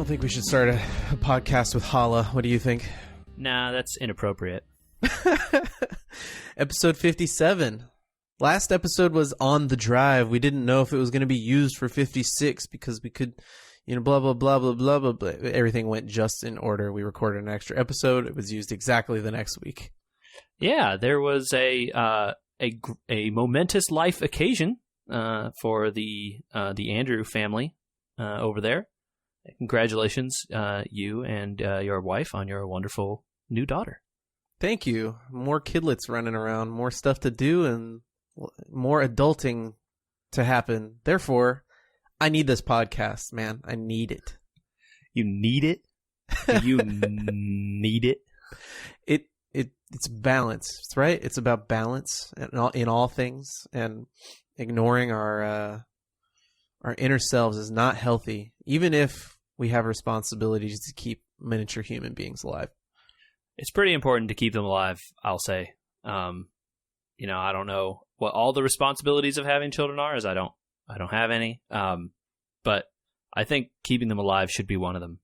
don't think we should start a podcast with Hala. What do you think? Nah, that's inappropriate. Episode 57. Last episode was on the drive. We didn't know if it was going to be used for 56 because we could, blah, blah, blah, blah, blah, blah, blah. Everything went just in order. We recorded an extra episode. It was used exactly the next week. Yeah, there was a momentous life occasion for the Andrew family over there. Congratulations, you and your wife, on your wonderful new daughter. Thank you. More kidlets running around, more stuff to do, and more adulting to happen. Therefore, I need this podcast, man. I need it. You need it? You need it? It's balance, right? It's about balance in all things, and ignoring our inner selves is not healthy, even if we have responsibilities to keep miniature human beings alive. It's pretty important to keep them alive, I'll say. I don't know what all the responsibilities of having children are, as I don't have any. But I think keeping them alive should be one of them.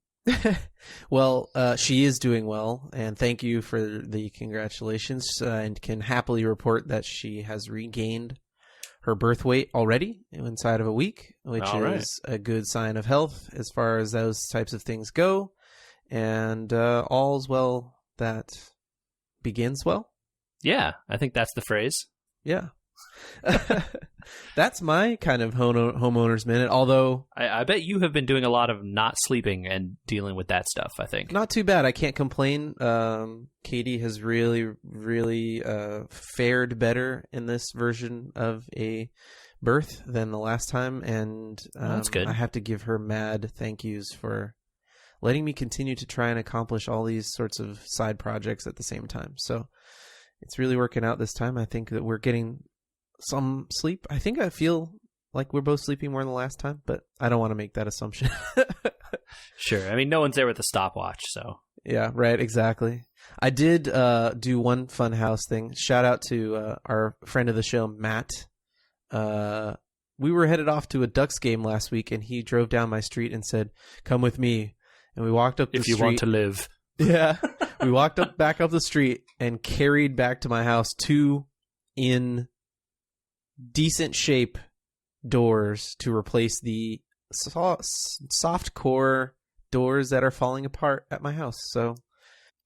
Well, she is doing well, and thank you for the congratulations, and can happily report that she has regained her birth weight already inside of a week, which is a good sign of health as far as those types of things go. And all's well that begins well. Yeah, I think that's the phrase. Yeah. That's my kind of homeowner's minute, although I bet you have been doing a lot of not sleeping and dealing with that stuff, I think. Not too bad. I can't complain. Katie has really, really fared better in this version of a birth than the last time, and that's good. I have to give her mad thank yous for letting me continue to try and accomplish all these sorts of side projects at the same time. So it's really working out this time. I think that we're getting some sleep. I feel like we're both sleeping more than the last time, but I don't want to make that assumption. Sure. I mean, no one's there with a stopwatch, so. Yeah, right, exactly. I did do one fun house thing. Shout out to our friend of the show, Matt. We were headed off to a Ducks game last week, and he drove down my street and said, "Come with me." And we walked up the street. If you want to live. Yeah. We walked back up the street and carried back to my house 2 in decent shape doors to replace the soft core doors that are falling apart at my house. So,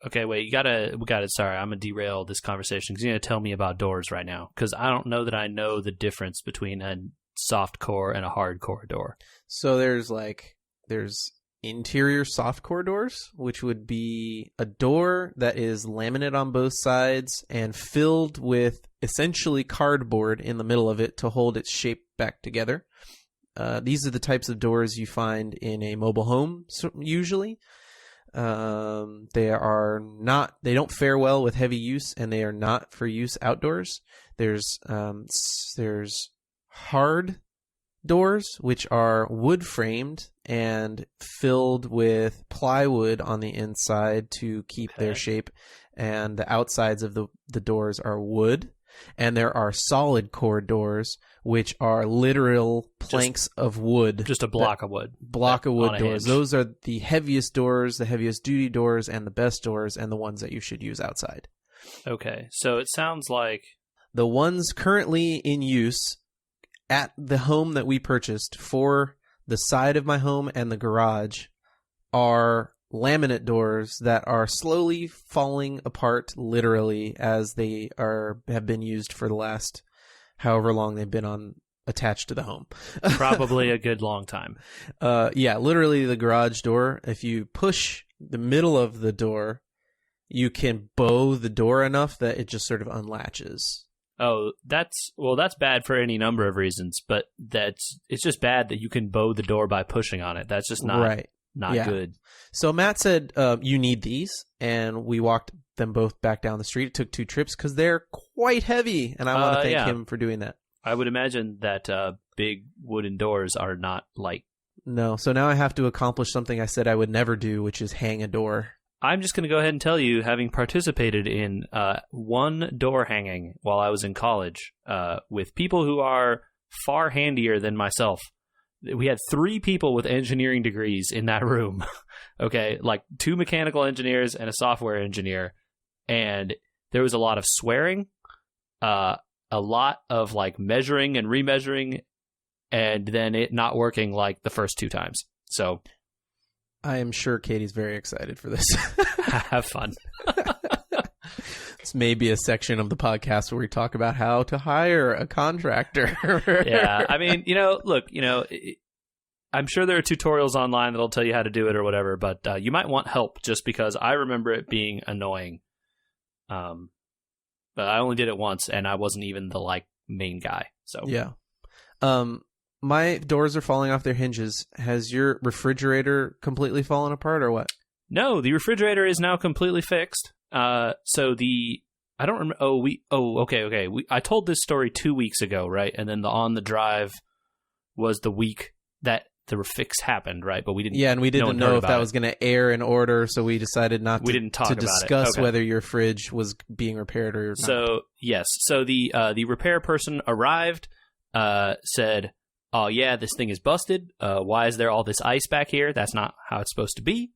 okay, wait, we gotta. Sorry, I'm gonna derail this conversation because you're gonna tell me about doors right now, because I don't know that I know the difference between a soft core and a hard core door. So there's interior soft core doors, which would be a door that is laminate on both sides and filled with essentially cardboard in the middle of it to hold its shape back together. These are the types of doors you find in a mobile home usually. They don't fare well with heavy use, and they are not for use outdoors. There's hard doors, which are wood framed and filled with plywood on the inside to keep their shape, and the outsides of the doors are wood. And there are solid core doors, which are literal planks of wood. Just a block of wood. Block of wood doors. Hinge. Those are the heaviest doors, the heaviest duty doors, and the best doors, and the ones that you should use outside. Okay, so it sounds like the ones currently in use at the home that we purchased for the side of my home and the garage are laminate doors that are slowly falling apart, literally, as they have been used for the last however long they've been attached to the home. Probably a good long time. Yeah, literally the garage door. If you push the middle of the door, you can bow the door enough that it just sort of unlatches. Oh, that's bad for any number of reasons, but it's just bad that you can bow the door by pushing on it. That's just not good. So Matt said, you need these, and we walked them both back down the street. It took 2 trips because they're quite heavy, and I want to thank him for doing that. I would imagine that big wooden doors are not light. No, so now I have to accomplish something I said I would never do, which is hang a door. I'm just going to go ahead and tell you, having participated in one door hanging while I was in college with people who are far handier than myself, we had 3 people with engineering degrees in that room. Okay, like 2 mechanical engineers and a software engineer, and there was a lot of swearing, a lot of like measuring and remeasuring, and then it not working like the first 2 times. So I am sure Katie's very excited for this. have fun. This may be a section of the podcast where we talk about how to hire a contractor. Yeah, I mean, look, I'm sure there are tutorials online that'll tell you how to do it or whatever, but you might want help just because I remember it being annoying. But I only did it once, and I wasn't even the like main guy. So yeah. My doors are falling off their hinges. Has your refrigerator completely fallen apart or what? No, the refrigerator is now completely fixed. I don't remember. Okay. I told this story 2 weeks ago, right? And then the on the drive was the week that the fix happened, right? But we didn't. Yeah, and we didn't know if that was it. going to air in order, so we decided not to. We didn't talk to about discuss it. Okay. whether your fridge was being repaired or not. So yes, so the repair person arrived, said, "Oh yeah, this thing is busted. Why is there all this ice back here? That's not how it's supposed to be."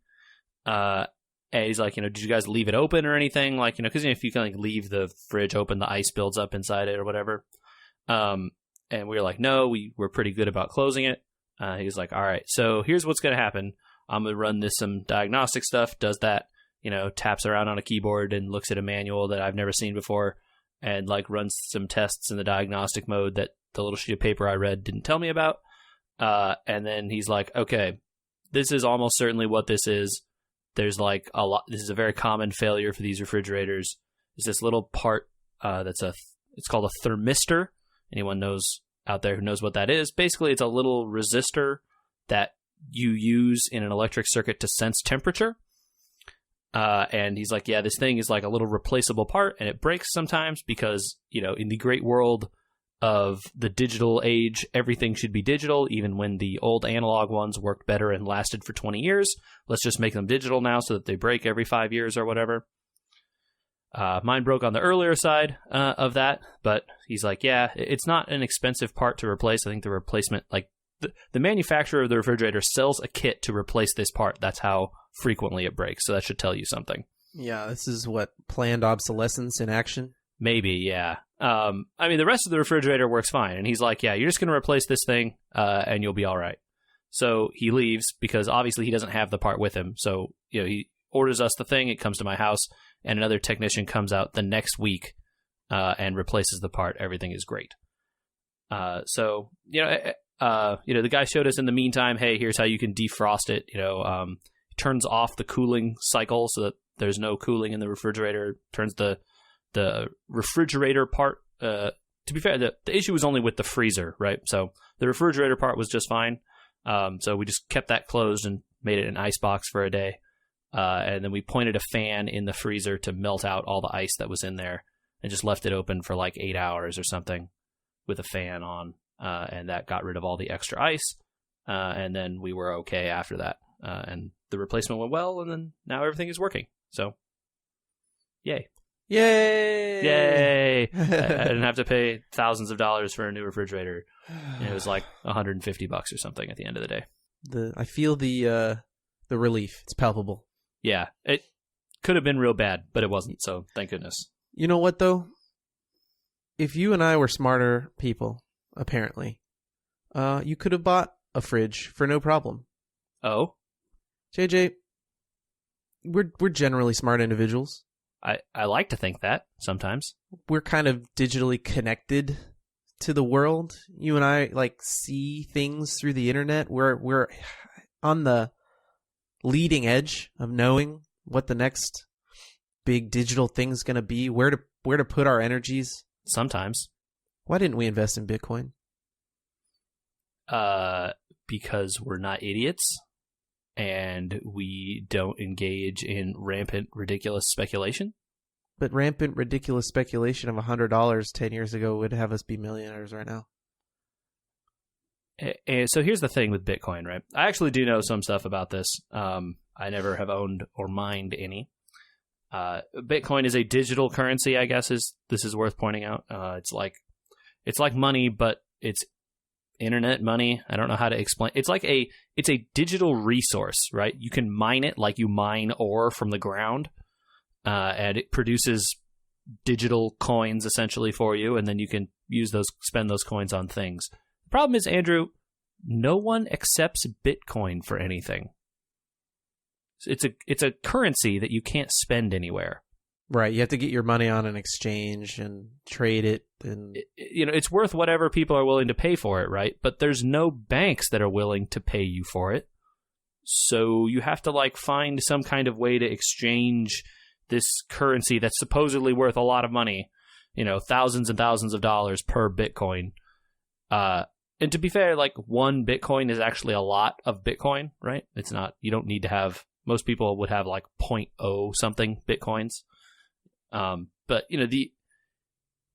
And he's like, did you guys leave it open or anything? Like, because if you can like leave the fridge open, the ice builds up inside it or whatever. And we were like, no, we were pretty good about closing it. He was like, all right, so here's what's going to happen. I'm going to run some diagnostic stuff, does that, taps around on a keyboard and looks at a manual that I've never seen before and like runs some tests in the diagnostic mode that the little sheet of paper I read didn't tell me about. And then he's like, okay, this is almost certainly what this is. There's like a lot. This is a very common failure for these refrigerators. There's this little part it's called a thermistor. Anyone knows out there who knows what that is? Basically, it's a little resistor that you use in an electric circuit to sense temperature. And he's like, yeah, this thing is like a little replaceable part, and it breaks sometimes because, in the great world of the digital age, everything should be digital, even when the old analog ones worked better and lasted for 20 years. Let's just make them digital now so that they break every 5 years or whatever. Mine broke on the earlier side of that, but he's like, yeah, it's not an expensive part to replace. I think the replacement, like the manufacturer of the refrigerator sells a kit to replace this part. That's how frequently it breaks. So that should tell you something. Yeah, this is what planned obsolescence in action. Maybe, yeah. I mean, the rest of the refrigerator works fine. And he's like, yeah, you're just going to replace this thing and you'll be all right. So he leaves because obviously he doesn't have the part with him. So, he orders us the thing. It comes to my house and another technician comes out the next week and replaces the part. Everything is great. So, the guy showed us in the meantime, hey, here's how you can defrost it. Turns off the cooling cycle so that there's no cooling in the refrigerator. Turns the refrigerator part, to be fair, the issue was only with the freezer, right? So the refrigerator part was just fine. So we just kept that closed and made it an ice box for a day. And then we pointed a fan in the freezer to melt out all the ice that was in there and just left it open for like 8 hours or something with a fan on. And that got rid of all the extra ice. And then we were okay after that. And the replacement went well, and then now everything is working. So, yay. Yay! I didn't have to pay thousands of dollars for a new refrigerator. It was like $150 or something at the end of the day. I feel the relief. It's palpable. Yeah, it could have been real bad, but it wasn't. So thank goodness. You know what though? If you and I were smarter people, apparently, you could have bought a fridge for no problem. Oh, JJ, we're generally smart individuals. I like to think that sometimes. We're kind of digitally connected to the world. You and I see things through the internet. We're on the leading edge of knowing what the next big digital thing's going to be, where to put our energies. Sometimes. Why didn't we invest in Bitcoin? Because we're not idiots. And we don't engage in rampant, ridiculous speculation. But rampant, ridiculous speculation of $100 10 years ago would have us be millionaires right now. And so here's the thing with Bitcoin, right? I actually do know some stuff about this. I never have owned or mined any. Bitcoin is a digital currency, I guess this is worth pointing out. It's like money, but it's internet money. I don't know how to explain. It's a digital resource, right? You can mine it like you mine ore from the ground, and it produces digital coins essentially for you, and then you can spend those coins on things. The problem is, Andrew, no one accepts Bitcoin for anything. It's a currency that you can't spend anywhere. Right, you have to get your money on an exchange and trade it, and it's worth whatever people are willing to pay for it, right? But there's no banks that are willing to pay you for it. So you have to find some kind of way to exchange this currency that's supposedly worth a lot of money, thousands and thousands of dollars per Bitcoin. And to be fair, one Bitcoin is actually a lot of Bitcoin, right? It's not, you don't need to have, most people would have 0.0 something Bitcoins. But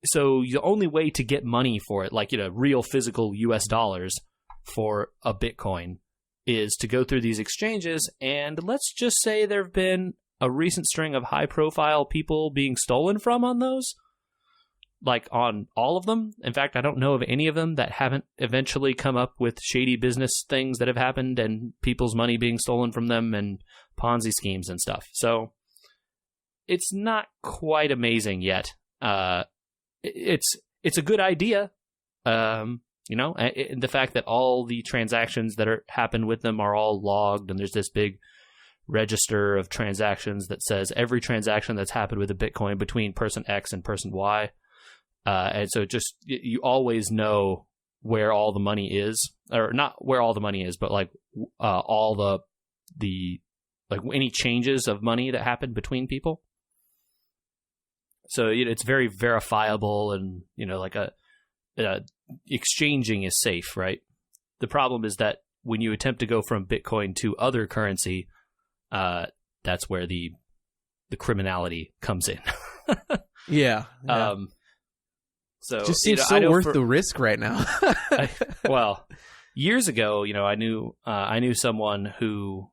so the only way to get money for it, real physical US dollars for a Bitcoin, is to go through these exchanges. And let's just say there have been a recent string of high profile people being stolen from on those, on all of them. In fact, I don't know of any of them that haven't eventually come up with shady business things that have happened and people's money being stolen from them and Ponzi schemes and stuff. So it's not quite amazing yet. It's a good idea. And the fact that all the transactions that happen with them are all logged, and there's this big register of transactions that says every transaction that's happened with a Bitcoin between person X and person Y. And so just, you always know where all the money is, or not where all the money is, but all the any changes of money that happen between people. So it's very verifiable, and exchanging is safe, right? The problem is that when you attempt to go from Bitcoin to other currency, that's where the criminality comes in. Yeah. So just seems so worth the risk right now. Well, years ago, I knew someone who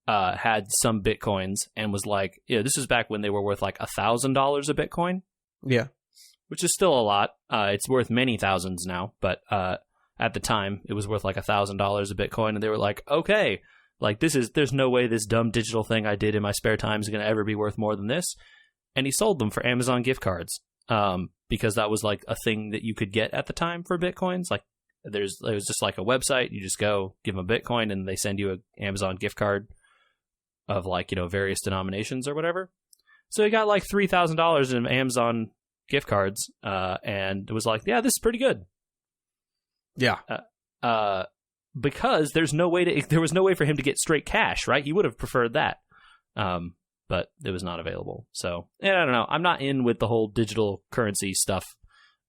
had some Bitcoins and was like, this is back when they were worth $1,000 a Bitcoin. Yeah. Which is still a lot. It's worth many thousands now, but at the time it was worth $1,000 a Bitcoin, and they were like, okay, there's no way this dumb digital thing I did in my spare time is going to ever be worth more than this. And he sold them for Amazon gift cards. Because that was a thing that you could get at the time for Bitcoins. There was just a website, you just go give them a Bitcoin and they send you an Amazon gift card of various denominations or whatever. So he got $3,000 in Amazon gift cards, and it was yeah, this is pretty good. Yeah. Because there was no way for him to get straight cash, right? He would have preferred that. But it was not available. So, I don't know. I'm not in with the whole digital currency stuff.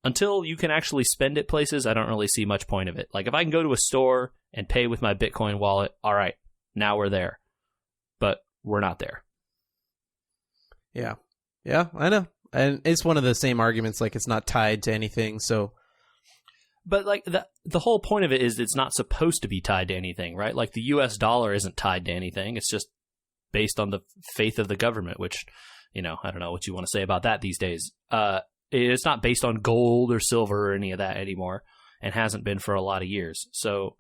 Until you can actually spend it places, I don't really see much point of it. If I can go to a store and pay with my Bitcoin wallet, all right, now we're there. But we're not there. Yeah. Yeah, I know. And it's one of the same arguments, it's not tied to anything, so... But, the whole point of it is it's not supposed to be tied to anything, right? The US dollar isn't tied to anything. It's just based on the faith of the government, which, I don't know what you want to say about that these days. It's not based on gold or silver or any of that anymore, and hasn't been for a lot of years. So,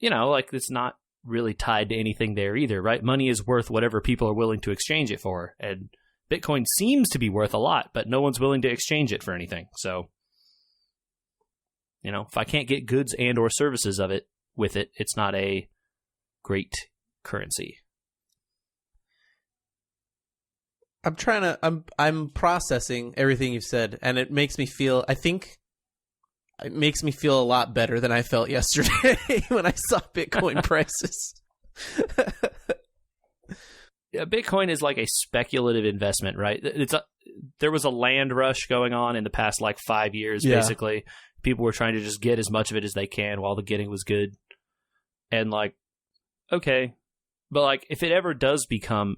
it's not really tied to anything there either, right? Money is worth whatever people are willing to exchange it for, and Bitcoin seems to be worth a lot, but no one's willing to exchange it for anything. So, if I can't get goods and or services with it, it's not a great currency. I'm processing everything you've said, and it makes me feel a lot better than I felt yesterday when I saw Bitcoin prices. Yeah, Bitcoin is a speculative investment, right? There was a land rush going on in the past 5 years, basically. People were trying to just get as much of it as they can while the getting was good. And okay. But if it ever does become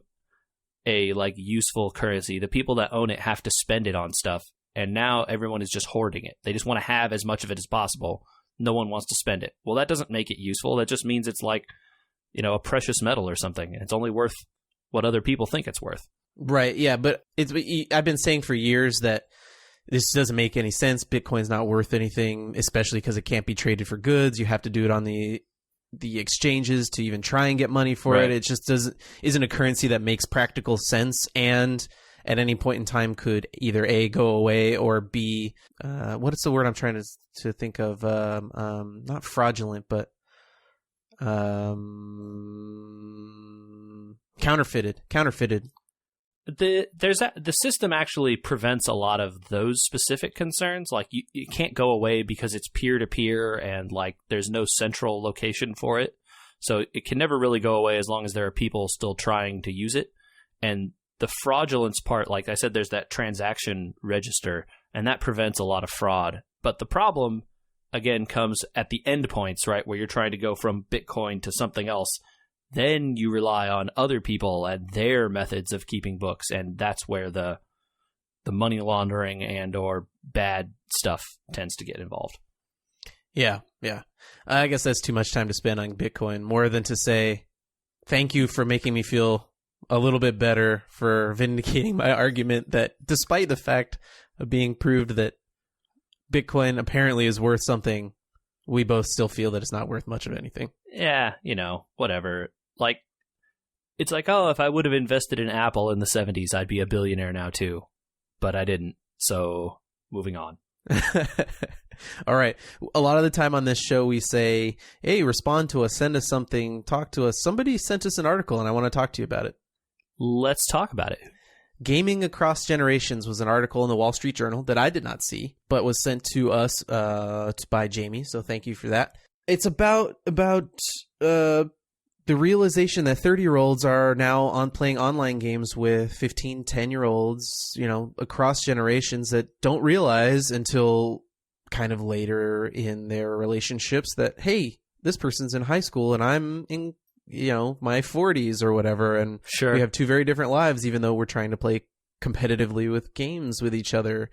a useful currency, the people that own it have to spend it on stuff, and now everyone is just hoarding it. They just want to have as much of it as possible. No one wants to spend it. Well, that doesn't make it useful. That just means it's a precious metal or something. It's only worth what other people think it's worth. Right. Yeah, but I've been saying for years that this doesn't make any sense. Bitcoin's not worth anything, especially because it can't be traded for goods. You have to do it on the exchanges to even try and get money for it. It just isn't a currency that makes practical sense, and at any point in time could either A, go away, or B, what is the word I'm trying to think of? Not fraudulent, but counterfeited. The system actually prevents a lot of those specific concerns. Like you can't go away because it's peer to peer and like there's no central location for it. So it can never really go away as long as there are people still trying to use it. And the fraudulence part, like I said, there's that transaction register, and that prevents a lot of fraud. But the problem, again, comes at the endpoints, right, where you're trying to go from Bitcoin to something else. Then you rely on other people and their methods of keeping books, and that's where the money laundering and or bad stuff tends to get involved. Yeah. I guess that's too much time to spend on Bitcoin, more than to say thank you for making me feel a little bit better, for vindicating my argument that despite the fact of being proved that Bitcoin apparently is worth something, we both still feel that it's not worth much of anything. Yeah, whatever. Like, it's like, oh, if I would have invested in Apple in the 70s, I'd be a billionaire now too. But I didn't, so moving on. All right. A lot of the time on this show, we say, hey, respond to us, send us something, talk to us. Somebody sent us an article, and I want to talk to you about it. Let's talk about it. Gaming Across Generations was an article in the Wall Street Journal that I did not see, but was sent to us by Jamie, so thank you for that. It's about the realization that 30-year-olds are now playing online games with 15, 10-year-olds, across generations, that don't realize until kind of later in their relationships that, hey, this person's in high school and I'm in my 40s or whatever, and sure, we have two very different lives, even though we're trying to play competitively with games with each other.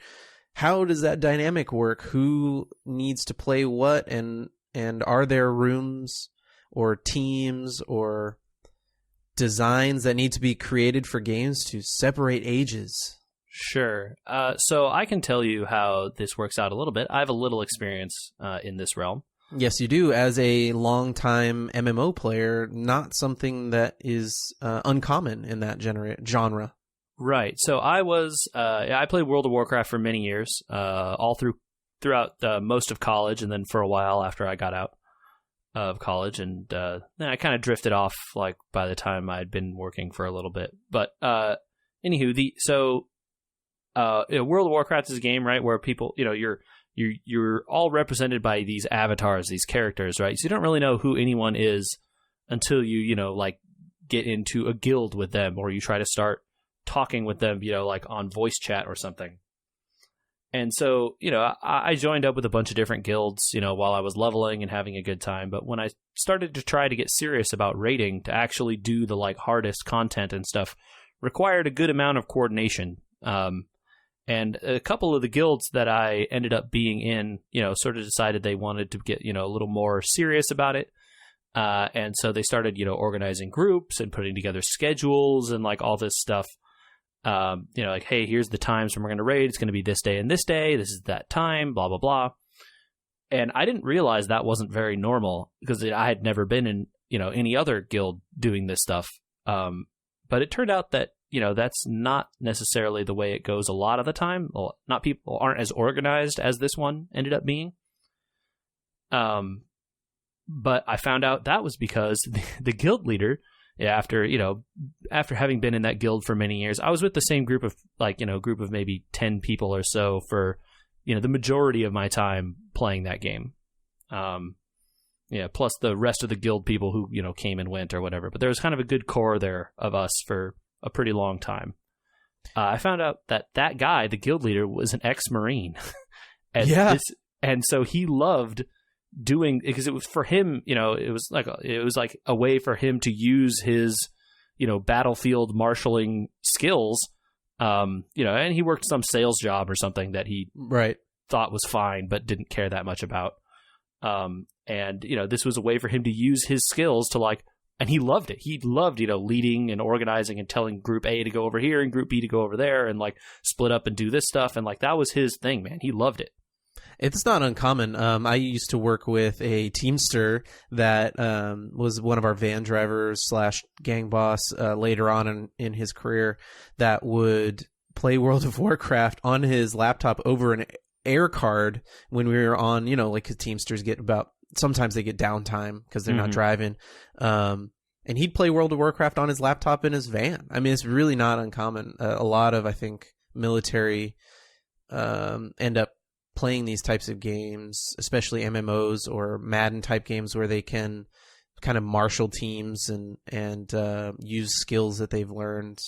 How does that dynamic work? Who needs to play what, and are there rooms or teams or designs that need to be created for games to separate ages? Sure. So I can tell you how this works out a little bit. I have a little experience in this realm. Yes, you do. As a longtime MMO player, not something that is uncommon in that genre. Right. So I played World of Warcraft for many years, all throughout most of college, and then for a while after I got out of college, and then I kind of drifted off like by the time I'd been working for a little bit. But anywho, World of Warcraft is a game, right, where people, you're all represented by these avatars, these characters, right? So you don't really know who anyone is until you get into a guild with them, or you try to start talking with them, like on voice chat or something. And so, I joined up with a bunch of different guilds, while I was leveling and having a good time. But when I started to try to get serious about raiding, to actually do the hardest content and stuff, required a good amount of coordination. And a couple of the guilds that I ended up being in, sort of decided they wanted to get, a little more serious about it. And so they started, organizing groups and putting together schedules and all this stuff. Hey, here's the times when we're going to raid. It's going to be this day and this day. This is that time, blah, blah, blah. And I didn't realize that wasn't very normal because I had never been in, any other guild doing this stuff. But it turned out that, that's not necessarily the way it goes a lot of the time. Well, not people aren't as organized as this one ended up being. But I found out that was because the guild leader, after having been in that guild for many years, I was with the same group of group of maybe 10 people or so for, the majority of my time playing that game. Plus the rest of the guild people who, came and went or whatever. But there was kind of a good core there of us for a pretty long time. I found out that guy, the guild leader, was an ex-Marine. And so he loved doing, because it was for him, it was like a way for him to use his, battlefield marshaling skills. And he worked some sales job or something that he thought was fine, but didn't care that much about. And this was a way for him to use his skills to And he loved it. He loved, leading and organizing and telling Group A to go over here and Group B to go over there and like split up and do this stuff. And like that was his thing, man. He loved it. It's not uncommon. I used to work with a Teamster that was one of our van drivers / gang boss later on in his career that would play World of Warcraft on his laptop over an air card when we were on, like his Teamsters sometimes they get downtime because they're not driving. And he'd play World of Warcraft on his laptop in his van. I mean, it's really not uncommon. A lot of, I think, military end up playing these types of games, especially MMOs or Madden type games where they can kind of marshal teams and use skills that they've learned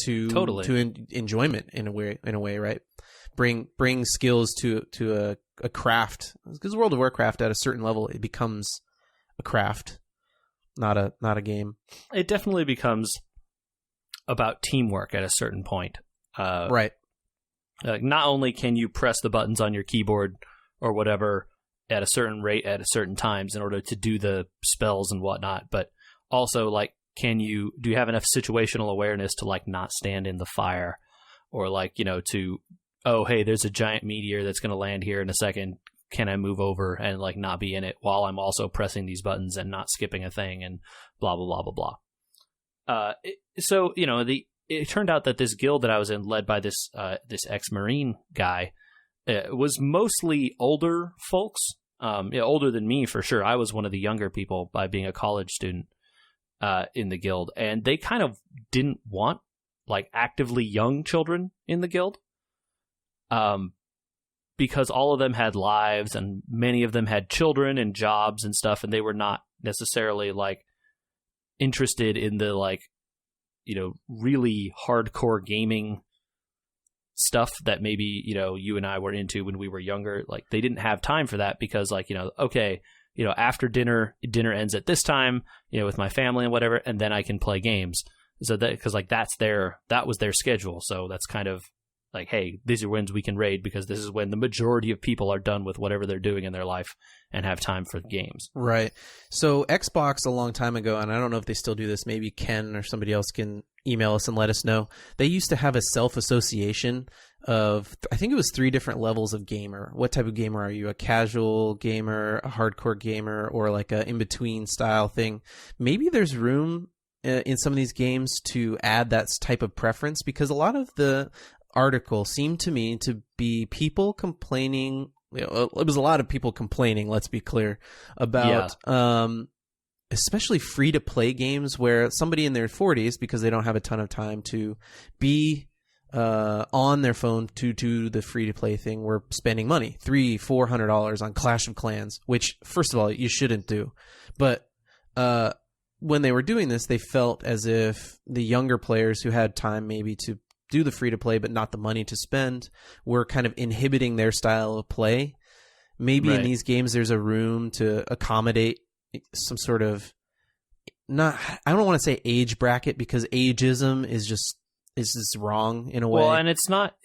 to enjoyment in a way, right? Bring skills to a craft, because World of Warcraft at a certain level it becomes a craft, not a game. It definitely becomes about teamwork at a certain point, right? Not only can you press the buttons on your keyboard or whatever at a certain rate at a certain times in order to do the spells and whatnot, but also like do you have enough situational awareness to like not stand in the fire, or like to, oh hey, there's a giant meteor that's going to land here in a second, can I move over and like not be in it while I'm also pressing these buttons and not skipping a thing and blah blah blah blah blah. So it turned out that this guild that I was in, led by this ex-Marine guy, was mostly older folks, older than me for sure. I was one of the younger people by being a college student in the guild, and they kind of didn't want like actively young children in the guild, because all of them had lives and many of them had children and jobs and stuff, and they were not necessarily like interested in the like really hardcore gaming stuff that maybe, you and I were into when we were younger. Like they didn't have time for that because like, okay, after dinner ends at this time, with my family and whatever, and then I can play games. So that, cause like that was their schedule. So that's kind of like, hey, these are when's we can raid because this is when the majority of people are done with whatever they're doing in their life and have time for games. Right. So Xbox a long time ago, and I don't know if they still do this, maybe Ken or somebody else can email us and let us know. They used to have a self-association of, I think it was 3 different levels of gamer. What type of gamer are you? A casual gamer, a hardcore gamer, or like a in-between style thing? Maybe there's room in some of these games to add that type of preference, because a lot of the article seemed to me to be people complaining. It was a lot of people complaining, let's be clear, about especially free-to-play games where somebody in their 40s, because they don't have a ton of time to be on their phone to do the free-to-play thing, were spending money, $300-$400 on Clash of Clans, which, first of all, you shouldn't do. But when they were doing this, they felt as if the younger players who had time maybe to do the free-to-play but not the money to spend were kind of inhibiting their style of play. Maybe in these games there's a room to accommodate some sort of, I don't want to say age bracket, because ageism is just wrong in a way. Well, and it's not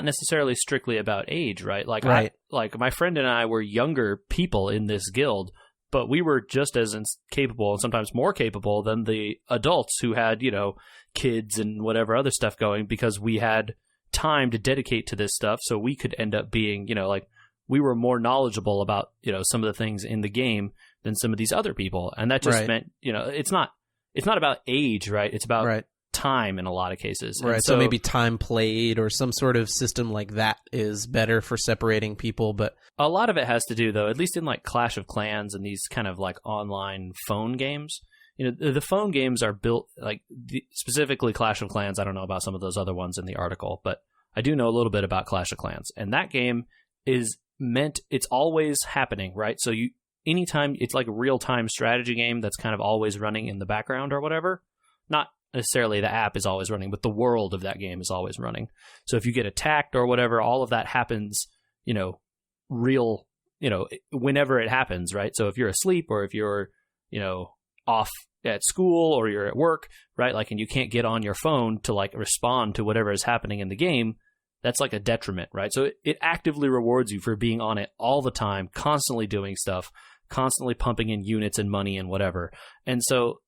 necessarily strictly about age, right? Like like my friend and I were younger people in this guild, but we were just as capable and sometimes more capable than the adults who had, kids and whatever other stuff going, because we had time to dedicate to this stuff. So we could end up being, like we were more knowledgeable about, some of the things in the game than some of these other people. And that just meant, it's not about age, right? It's about time in a lot of cases. Right. So maybe time played or some sort of system like that is better for separating people. But a lot of it has to do, though, at least in like Clash of Clans and these kind of like online phone games, the phone games are built like specifically Clash of Clans. I don't know about some of those other ones in the article, but I do know a little bit about Clash of Clans. And that game is it's always happening, right? So anytime it's like a real-time strategy game that's kind of always running in the background or whatever. Not necessarily the app is always running, but the world of that game is always running. So if you get attacked or whatever, all of that happens, whenever it happens, right? So if you're asleep or if you're, off at school or you're at work, right? Like, and you can't get on your phone to like respond to whatever is happening in the game, that's like a detriment, right? So it actively rewards you for being on it all the time, constantly doing stuff, constantly pumping in units and money and whatever. And so,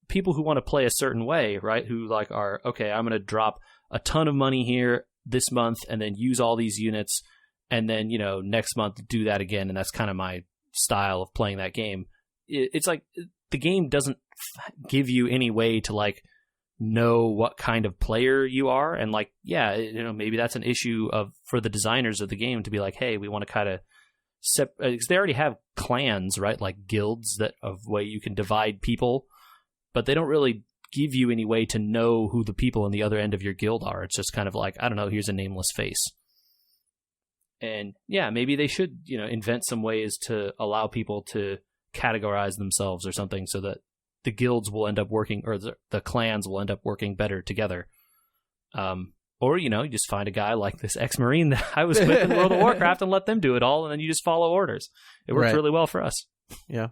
people who want to play a certain way, right, who like are, okay, I'm going to drop a ton of money here this month and then use all these units and then, next month do that again. And that's kind of my style of playing that game. It's like the game doesn't give you any way to like know what kind of player you are. And like, yeah, maybe that's an issue for the designers of the game to be like, hey, we want to kind of because they already have clans, right? Like guilds of way you can divide people, but they don't really give you any way to know who the people on the other end of your guild are. It's just kind of like, I don't know, here's a nameless face. And yeah, maybe they should, invent some ways to allow people to categorize themselves or something so that the guilds will end up working, or the clans will end up working better together. Or, you just find a guy like this ex-Marine that I was with in World of Warcraft and let them do it all, and then you just follow orders. It works really well for us. Yeah.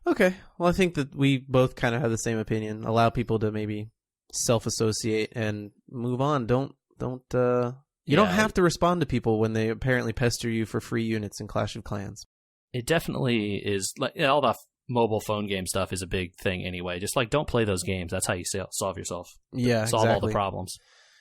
Okay. Well, I think that we both kind of have the same opinion. Allow people to maybe self-associate and move on. You don't have to respond to people when they apparently pester you for free units in Clash of Clans. It definitely is. Like, all the mobile phone game stuff is a big thing anyway. Just like, don't play those games. That's how you solve yourself. Yeah, solve all the problems.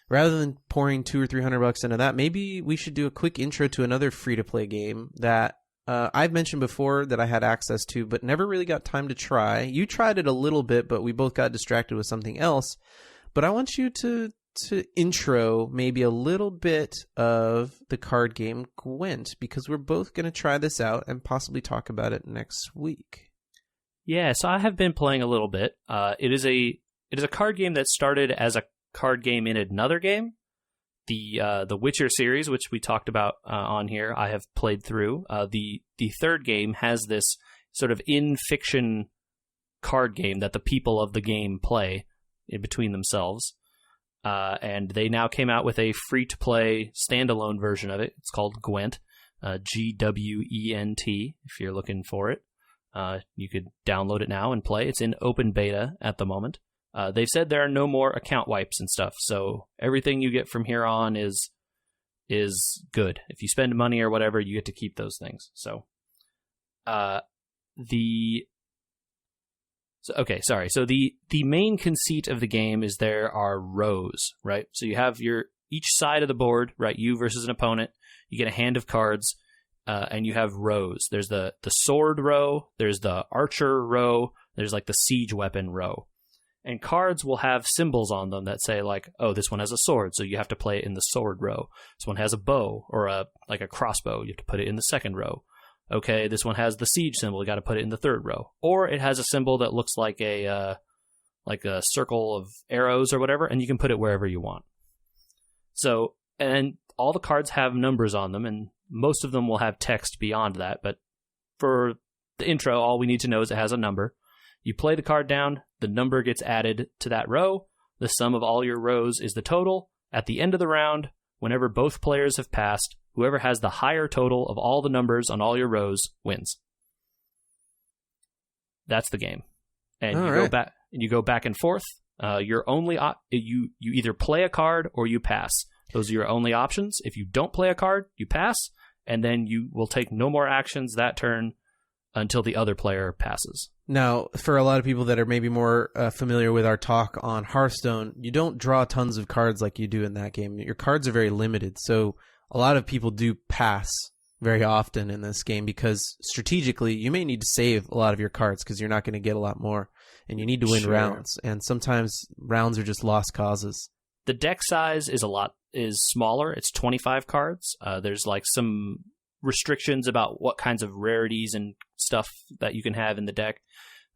Rather than pouring $200 or $300 into that, maybe we should do a quick intro to another free-to-play game that I've mentioned before that I had access to, but never really got time to try. You tried it a little bit, but we both got distracted with something else. But I want you to intro maybe a little bit of the card game Gwent, because we're both going to try this out and possibly talk about it next week. Yeah, so I have been playing a little bit. It is a card game that started as a card game in another game. The Witcher series, which we talked about on here, I have played through. The third game has this sort of in-fiction card game that the people of the game play in between themselves. And they now came out with a free-to-play standalone version of it. It's called Gwent, Gwent, if you're looking for it. You could download it now and play. It's in open beta at the moment. They've said there are no more account wipes and stuff, so everything you get from here on is good. If you spend money or whatever, you get to keep those things. So, the main conceit of the game is there are rows, right? So you have each side of the board, right? You versus an opponent. You get a hand of cards, and you have rows. There's the sword row. There's the archer row. There's like the siege weapon row. And cards will have symbols on them that say like, oh, this one has a sword, so you have to play it in the sword row. This one has a bow or a crossbow. You have to put it in the second row. Okay, this one has the siege symbol. You got to put it in the third row. Or it has a symbol that looks like a circle of arrows or whatever, and you can put it wherever you want. So, and all the cards have numbers on them, and most of them will have text beyond that. But for the intro, all we need to know is it has a number. You play the card down, the number gets added to that row, the sum of all your rows is the total. At the end of the round, whenever both players have passed, whoever has the higher total of all the numbers on all your rows wins. That's the game. And you go back and forth. You either play a card or you pass. Those are your only options. If you don't play a card, you pass, and then you will take no more actions that turn until the other player passes. Now, for a lot of people that are maybe more familiar with our talk on Hearthstone, you don't draw tons of cards like you do in that game. Your cards are very limited, so a lot of people do pass very often in this game because strategically you may need to save a lot of your cards because you're not going to get a lot more, and you need to win rounds, and sometimes rounds are just lost causes. The deck size is smaller. It's 25 cards. There's like some restrictions about what kinds of rarities and stuff that you can have in the deck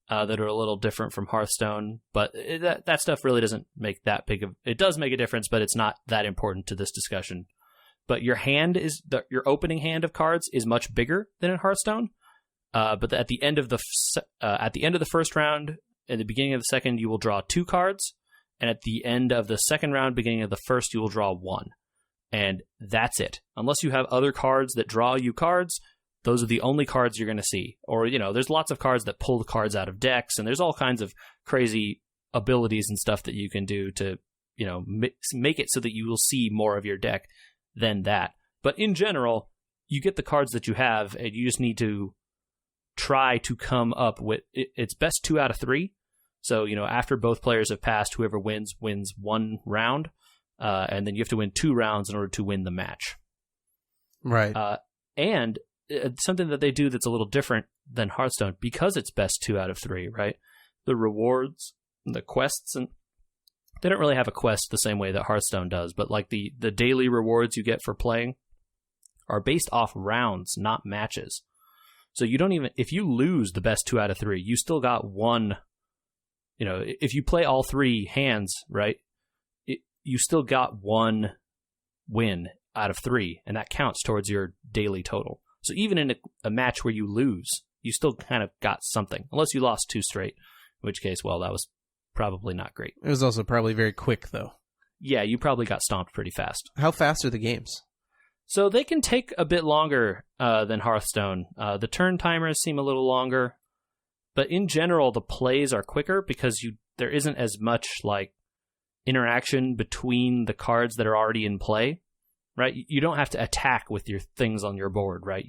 that are a little different from Hearthstone, but that stuff really doesn't make that big of... It does make a difference, but it's not that important to this discussion. But your your opening hand of cards is much bigger than in Hearthstone. But at the end of the first round, at the beginning of the second, you will draw 2 cards, and at the end of the second round, beginning of the first, you will draw 1. And that's it. Unless you have other cards that draw you cards, those are the only cards you're going to see. Or, there's lots of cards that pull the cards out of decks, and there's all kinds of crazy abilities and stuff that you can do to, make it so that you will see more of your deck than that. But in general, you get the cards that you have, and you just need to try to come up with it's best 2 out of 3. So, after both players have passed, whoever wins 1 round, and then you have to win 2 rounds in order to win the match. Right. And something that they do that's a little different than Hearthstone, because it's best 2 out of 3, right? The rewards, the quests, and they don't really have a quest the same way that Hearthstone does, but like the daily rewards you get for playing are based off rounds, not matches. So you don't even, if you lose the best 2 out of 3, you still got 1, if you play all 3 hands, right, you still got 1 win out of 3, and that counts towards your daily total. So even in a match where you lose, you still kind of got something, unless you lost 2 straight, in which case, well, that was probably not great. It was also probably very quick, though. Yeah, you probably got stomped pretty fast. How fast are the games? So they can take a bit longer than Hearthstone. The turn timers seem a little longer, but in general, the plays are quicker because there isn't as much like interaction between the cards that are already in play, right? You don't have to attack with your things on your board, right?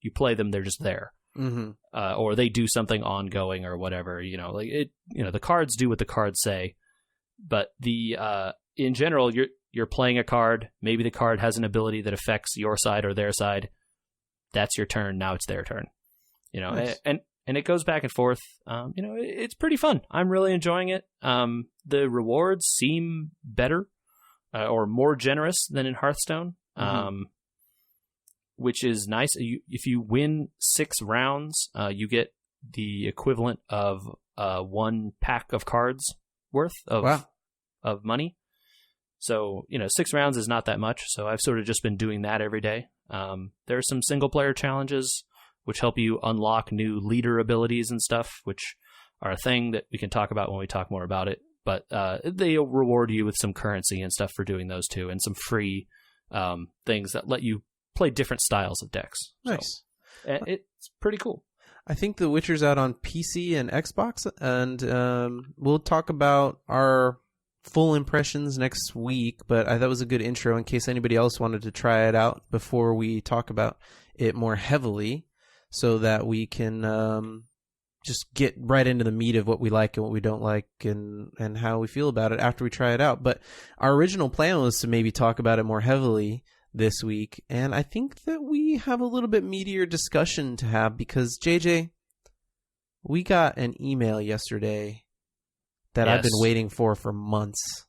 You play them, they're just there. Mm-hmm. Or they do something ongoing or whatever, the cards do what the cards say, but in general, you're playing a card. Maybe the card has an ability that affects your side or their side. That's your turn. Now it's their turn. Nice. and it goes back and forth. It's pretty fun. I'm really enjoying it. The rewards seem better or more generous than in Hearthstone, which is nice. If you win 6 rounds, you get the equivalent of 1 pack of cards worth of money. So, 6 rounds is not that much, so I've sort of just been doing that every day. There are some single-player challenges which help you unlock new leader abilities and stuff, which are a thing that we can talk about when we talk more about it. But they reward you with some currency and stuff for doing those too, and some free things that let you play different styles of decks. Nice. So, it's pretty cool. I think The Witcher's out on PC and Xbox, and we'll talk about our full impressions next week, but I thought it was a good intro in case anybody else wanted to try it out before we talk about it more heavily, so that we can just get right into the meat of what we like and what we don't like and how we feel about it after we try it out. But our original plan was to maybe talk about it more heavily this week, and I think that we have a little bit meatier discussion to have because, JJ, we got an email yesterday that I've been waiting for months.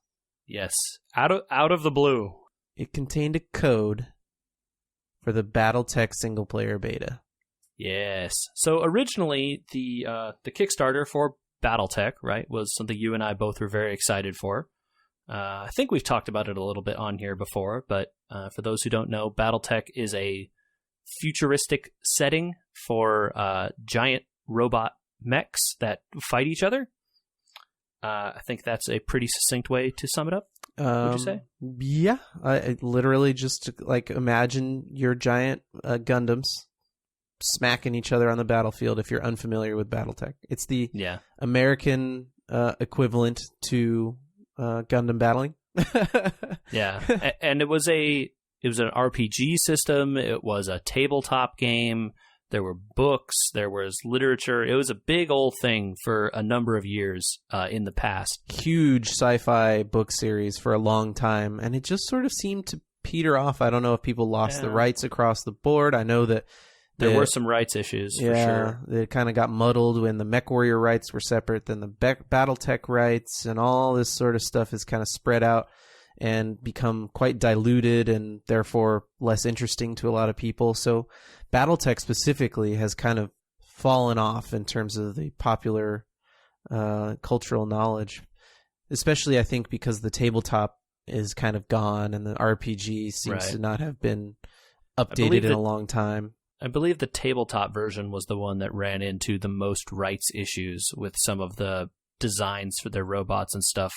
Yes, out of the blue. It contained a code for the BattleTech single-player beta. Yes. So originally, the Kickstarter for BattleTech, right, was something you and I both were very excited for. I think we've talked about it a little bit on here before, but for those who don't know, BattleTech is a futuristic setting for giant robot mechs that fight each other. I think that's a pretty succinct way to sum it up. Would you say? Yeah, I literally just imagine your giant Gundams smacking each other on the battlefield. If you're unfamiliar with BattleTech, it's the American equivalent to Gundam battling. Yeah, and it was an RPG system. It was a tabletop game. There were books, there was literature. It was a big old thing for a number of years in the past. Huge sci-fi book series for a long time, and it just sort of seemed to peter off. I don't know if people lost the rights across the board. I know that there were some rights issues, for sure. It kind of got muddled when the MechWarrior rights were separate than the BattleTech rights, and all this sort of stuff is kind of spread out and become quite diluted and therefore less interesting to a lot of people. So BattleTech specifically has kind of fallen off in terms of the popular cultural knowledge, especially I think because the tabletop is kind of gone and the RPG seems to not have been updated in a long time. I believe the tabletop version was the one that ran into the most rights issues with some of the designs for their robots and stuff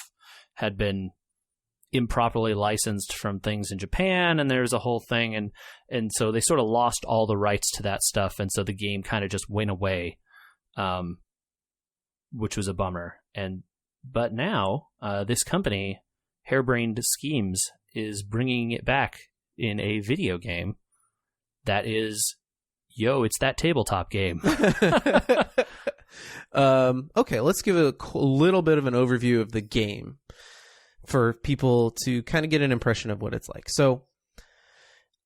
had been improperly licensed from things in Japan, and there's a whole thing, and so they sort of lost all the rights to that stuff, and so the game kind of just went away, which was a bummer. But now this company, Harebrained Schemes, is bringing it back in a video game that is yo, it's that tabletop game. Okay, let's give a little bit of an overview of the game for people to kind of get an impression of what it's like. So,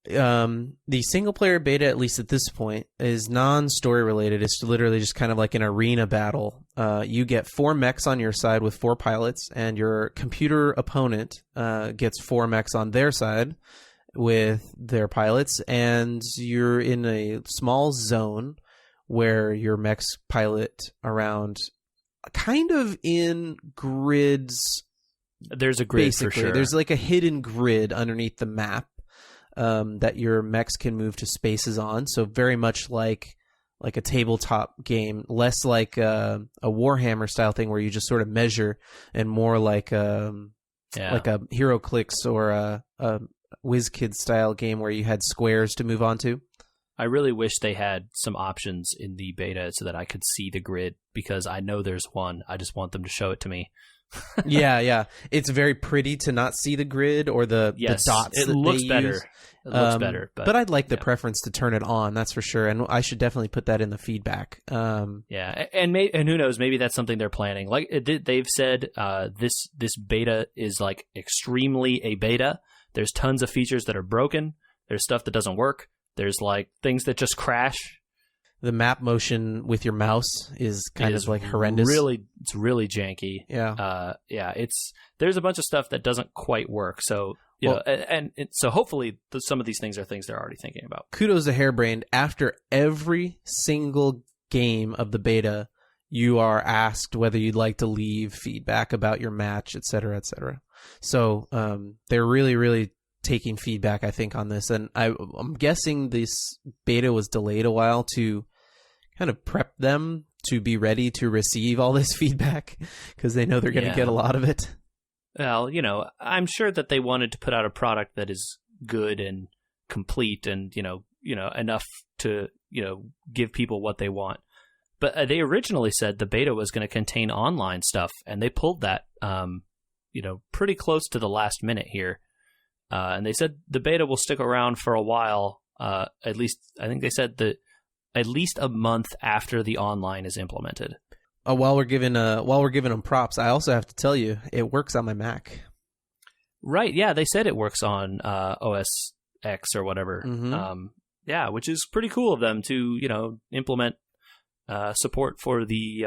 the single player beta, at least at this point, is non-story related. It's literally just kind of like an arena battle. You get 4 mechs on your side with 4 pilots, and your computer opponent gets 4 mechs on their side with their pilots, and you're in a small zone where your mechs pilot around kind of in grids. There's a grid basically. for sure. There's like a hidden grid underneath the map that your mechs can move to spaces on. So very much like a tabletop game, less like a Warhammer style thing where you just sort of measure, and more like a HeroClix or a WizKid style game where you had squares to move onto. I really wish they had some options in the beta so that I could see the grid, because I know there's one. I just want them to show it to me. Yeah. It's very pretty to not see the grid or the dots. It looks better. It looks better. But I'd like the preference to turn it on, that's for sure. And I should definitely put that in the feedback. Yeah, and who knows? Maybe that's something they're planning. Like they've said, this beta is like extremely a beta. There's tons of features that are broken. There's stuff that doesn't work. There's like things that just crash. The map motion with your mouse is kind of like horrendous. It's really janky. Yeah. There's a bunch of stuff that doesn't quite work. So so hopefully some of these things are things they're already thinking about. Kudos to Hairbrained. After every single game of the beta, you are asked whether you'd like to leave feedback about your match, et cetera, et cetera. So they're really, really taking feedback, I think, on this. And I'm guessing this beta was delayed a while to kind of prep them to be ready to receive all this feedback, because they know they're going to get a lot of it. Well, I'm sure that they wanted to put out a product that is good and complete and, enough to, give people what they want. But they originally said the beta was going to contain online stuff, and they pulled that, pretty close to the last minute here. And they said the beta will stick around for a while, at least, I think they said that at least a month after the online is implemented. While we're giving them props, I also have to tell you, it works on my Mac. Right, yeah, they said it works on OS X or whatever. Mm-hmm. Which is pretty cool of them to, implement support for the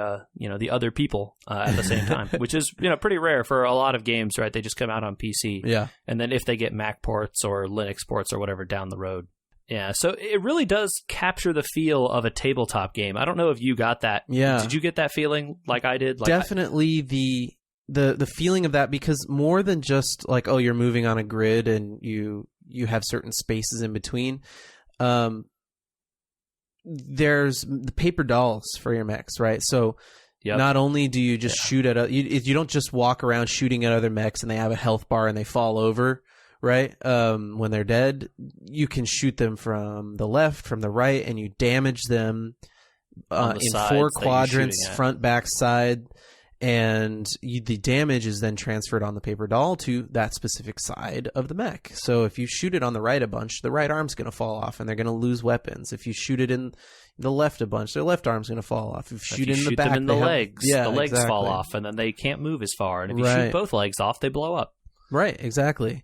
other people at the same time, which is pretty rare for a lot of games, right? They just come out on PC, and then if they get Mac ports or Linux ports or whatever down the road, so it really does capture the feel of a tabletop game. I don't know if you got that. Did you get that feeling like I did? Definitely the feeling of that, because more than just like, oh, you're moving on a grid and you have certain spaces in between. There's the paper dolls for your mechs, right? So not only do you just shoot at you don't just walk around shooting at other mechs and they have a health bar and they fall over, right? When they're dead, you can shoot them from the left, from the right, and you damage them in 4 quadrants, front, back, side. And the damage is then transferred on the paper doll to that specific side of the mech. So if you shoot it on the right a bunch, the right arm's going to fall off and they're going to lose weapons. If you shoot it in the left a bunch, their left arm's going to fall off. If you shoot in the back, them in the legs, the legs exactly. fall off and then they can't move as far. And if you shoot both legs off, they blow up. Right, exactly.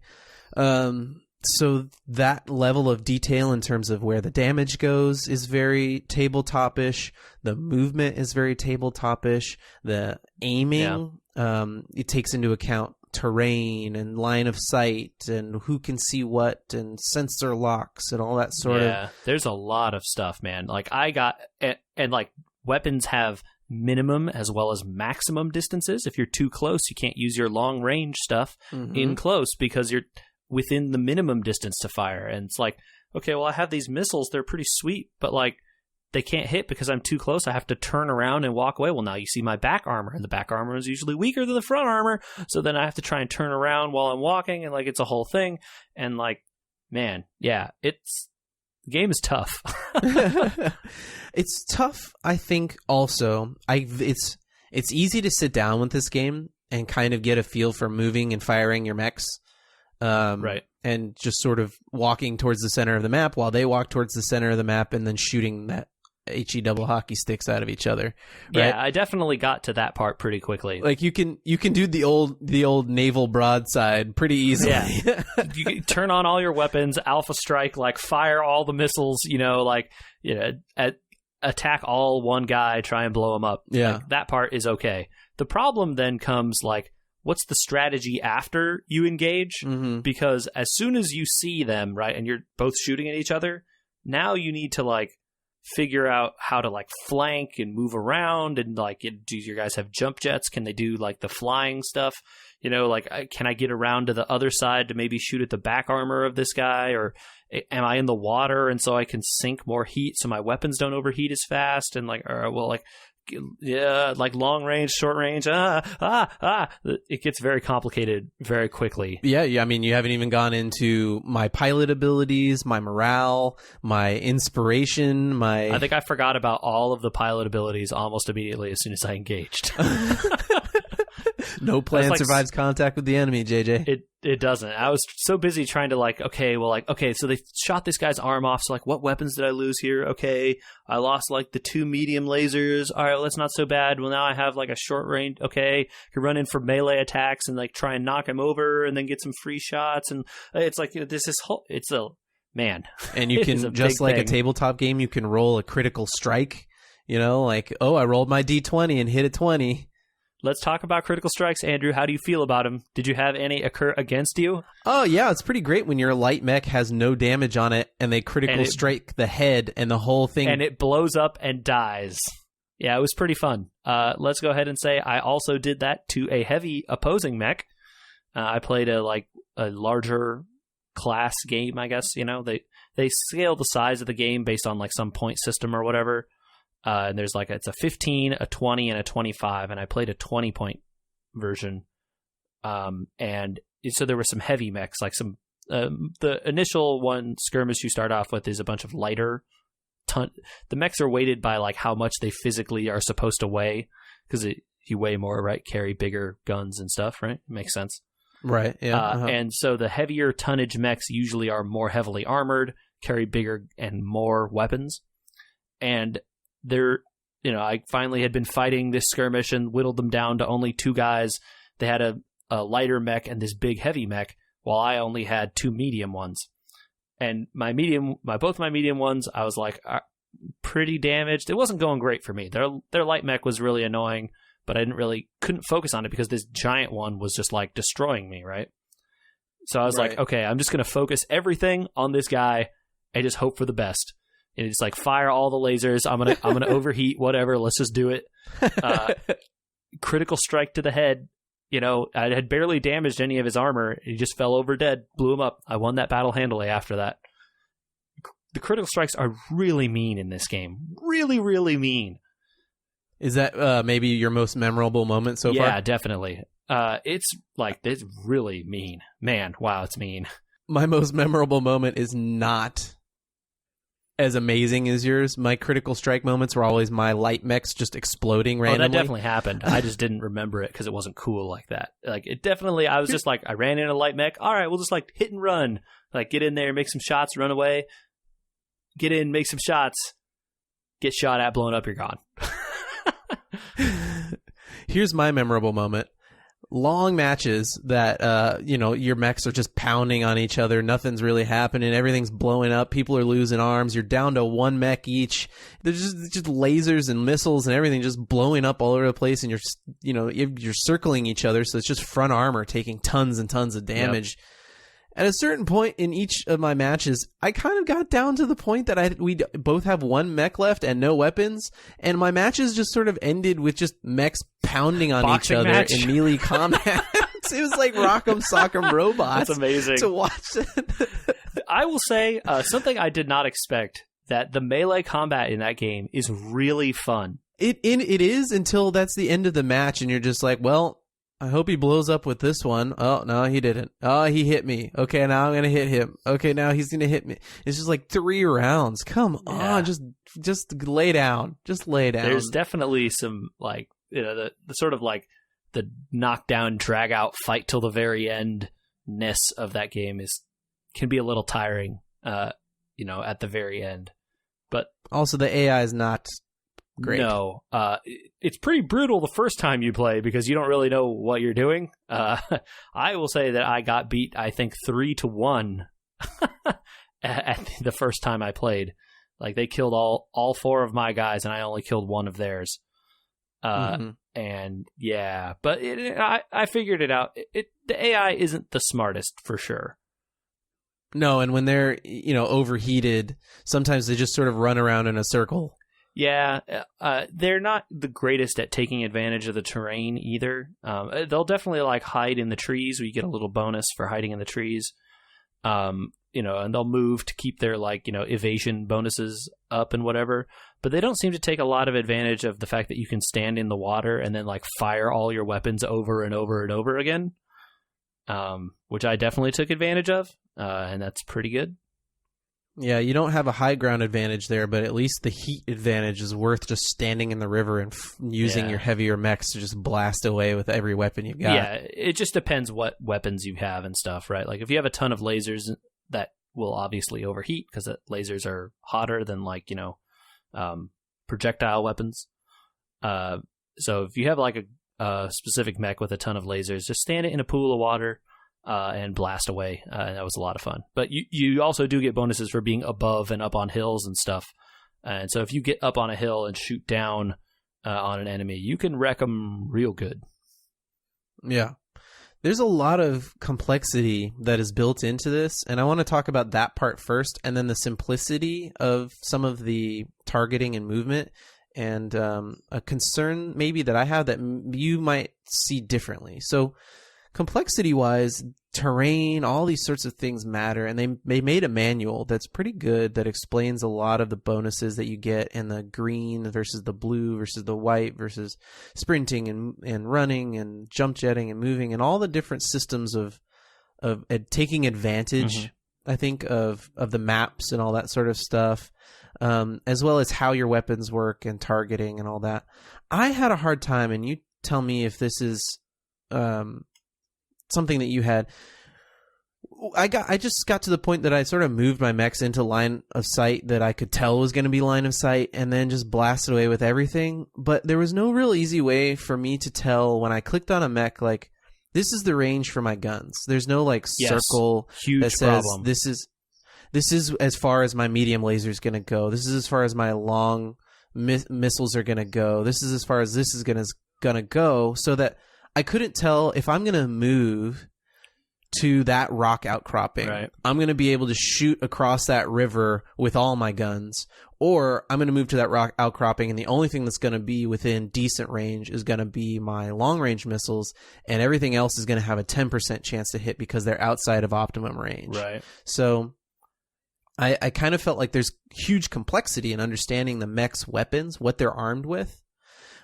So that level of detail in terms of where the damage goes is very tabletop-ish. The movement is very tabletop-ish. The aiming, it takes into account terrain and line of sight and who can see what and sensor locks and all that sort of. Yeah, there's a lot of stuff, man. Like and like weapons have minimum as well as maximum distances. If you're too close, you can't use your long range stuff in close because you're within the minimum distance to fire. And it's like, okay, well, I have these missiles, they're pretty sweet, but like they can't hit because I'm too close. I have to turn around and walk away. Well, now you see my back armor, and the back armor is usually weaker than the front armor, so then I have to try and turn around while I'm walking, and like it's a whole thing. And like, man, the game is tough. It's tough, I think. Also, it's easy to sit down with this game and kind of get a feel for moving and firing your mechs. Right. And just sort of walking towards the center of the map while they walk towards the center of the map and then shooting that HE double hockey sticks out of each other. Right? Yeah, I definitely got to that part pretty quickly. Like you can do the old naval broadside pretty easily. Yeah. You can turn on all your weapons, alpha strike, like fire all the missiles, attack all one guy, try and blow him up. Yeah. Like, that part is okay. The problem then comes like, what's the strategy after you engage? Mm-hmm. Because as soon as you see them, right, and you're both shooting at each other, now you need to like figure out how to like flank and move around, and like, do your guys have jump jets? Can they do like the flying stuff? Can I get around to the other side to maybe shoot at the back armor of this guy? Or am I in the water and so I can sink more heat so my weapons don't overheat as fast? And like, like long range, short range, it gets very complicated very quickly. Yeah. I mean, you haven't even gone into my pilot abilities, my morale, my inspiration, I think I forgot about all of the pilot abilities almost immediately as soon as I engaged. No plan survives contact with the enemy, JJ. It doesn't. I was so busy trying to so they shot this guy's arm off. So like, what weapons did I lose here? Okay, I lost like the 2 medium lasers. All right, well, that's not so bad. Well, now I have like a short range. Okay, I can run in for melee attacks and like try and knock him over and then get some free shots. And it's like it's a man. And you can just like a tabletop game, you can roll a critical strike. Like, oh, I rolled my D20 and hit a 20. Let's talk about critical strikes, Andrew. How do you feel about them? Did you have any occur against you? Oh, yeah. It's pretty great when your light mech has no damage on it and they critical strike the head and the whole thing. And it blows up and dies. Yeah, it was pretty fun. Let's go ahead and say I also did that to a heavy opposing mech. I played a larger class game, I guess. They scale the size of the game based on like some point system or whatever. And there's like, it's a 15, a 20, and a 25. And I played a 20-point version. And so there were some heavy mechs, like the initial one skirmish you start off with is a bunch of lighter. The mechs are weighted by like how much they physically are supposed to weigh. Because you weigh more, right? Carry bigger guns and stuff, right? Makes sense. Right, yeah. And so the heavier tonnage mechs usually are more heavily armored, carry bigger and more weapons. And I finally had been fighting this skirmish and whittled them down to only 2 guys. They had a lighter mech and this big heavy mech, while I only had 2 medium ones. And both my medium ones, I was like pretty damaged. It wasn't going great for me. Their light mech was really annoying, but I couldn't focus on it because this giant one was just like destroying me, right? So I was like, okay, I'm just going to focus everything on this guy and just hope for the best. And it's like, fire all the lasers. I'm gonna overheat. Whatever. Let's just do it. Critical strike to the head. I had barely damaged any of his armor. He just fell over dead. Blew him up. I won that battle handily after that. The critical strikes are really mean in this game. Really, really mean. Is that maybe your most memorable moment so far? Yeah, definitely. It's really mean. Man, wow, it's mean. My most memorable moment is not as amazing as yours. My critical strike moments were always my light mechs just exploding randomly. Oh, that definitely happened. I just didn't remember it because it wasn't cool like that. Like, it definitely, I was just like, I ran in a light mech. All right, we'll just like hit and run. Like, get in there, make some shots, run away. Get in, make some shots. Get shot at, blown up, you're gone. Here's my memorable moment. Long matches that, your mechs are just pounding on each other. Nothing's really happening. Everything's blowing up. People are losing arms. You're down to 1 mech each. There's just lasers and missiles and everything just blowing up all over the place. And you're circling each other. So it's just front armor taking tons and tons of damage. Yep. At a certain point in each of my matches, I kind of got down to the point that we both have 1 mech left and no weapons, and my matches just sort of ended with just mechs pounding on each other in melee combat. It was like Rock'em Sock'em Robots. That's amazing to watch. I will say something I did not expect, that the melee combat in that game is really fun. It is until that's the end of the match, and you're just like, well, I hope he blows up with this one. Oh, no, he didn't. Oh, he hit me. Okay, now I'm going to hit him. Okay, now he's going to hit me. It's just like 3 rounds. Come on, just lay down. Just lay down. There's definitely some, the sort of like the knockdown, drag out, fight till the very end of that game can be a little tiring, at the very end. But also the AI is not great. No, it's pretty brutal the first time you play because you don't really know what you're doing. I will say that I got beat, I think 3-1 at the first time I played. Like they killed all 4 of my guys, and I only killed 1 of theirs. And yeah, but I figured it out. The AI isn't the smartest for sure. No, and when they're overheated, sometimes they just sort of run around in a circle. Yeah, they're not the greatest at taking advantage of the terrain either. They'll definitely like hide in the trees, where you get a little bonus for hiding in the trees. And they'll move to keep their evasion bonuses up and whatever. But they don't seem to take a lot of advantage of the fact that you can stand in the water and then like fire all your weapons over and over and over again, which I definitely took advantage of, and that's pretty good. Yeah, you don't have a high ground advantage there, but at least the heat advantage is worth just standing in the river and using your heavier mechs to just blast away with every weapon you've got. Yeah, it just depends what weapons you have and stuff, right? Like if you have a ton of lasers, that will obviously overheat because lasers are hotter than projectile weapons. So if you have like a specific mech with a ton of lasers, just stand it in a pool of water and blast away. And that was a lot of fun. But you also do get bonuses for being above and up on hills and stuff. And so if you get up on a hill and shoot down on an enemy, you can wreck them real good. Yeah. There's a lot of complexity that is built into this, and I want to talk about that part first, and then the simplicity of some of the targeting and movement, and a concern maybe that I have that you might see differently. So complexity-wise, terrain, all these sorts of things matter, and they made a manual that's pretty good that explains a lot of the bonuses that you get in the green versus the blue versus the white versus sprinting and running and jump jetting and moving and all the different systems of taking advantage, I think, of the maps and all that sort of stuff, as well as how your weapons work and targeting and all that. I had a hard time, and you tell me if this is something that you had. I just got to the point that I sort of moved my mechs into line of sight that I could tell was going to be line of sight, and then just blasted away with everything. But there was no real easy way for me to tell when I clicked on a mech, like, this is the range for my guns. There's no circle that says problem. This is as far as my medium laser is going to go. This is as far as my long missiles are going to go. This is as far as this is going to go, so that I couldn't tell if I'm going to move to that rock outcropping. Right. I'm going to be able to shoot across that river with all my guns, or I'm going to move to that rock outcropping, and the only thing that's going to be within decent range is going to be my long-range missiles, and everything else is going to have a 10% chance to hit because they're outside of optimum range. Right. So I kind of felt like there's huge complexity in understanding the mech's weapons, what they're armed with,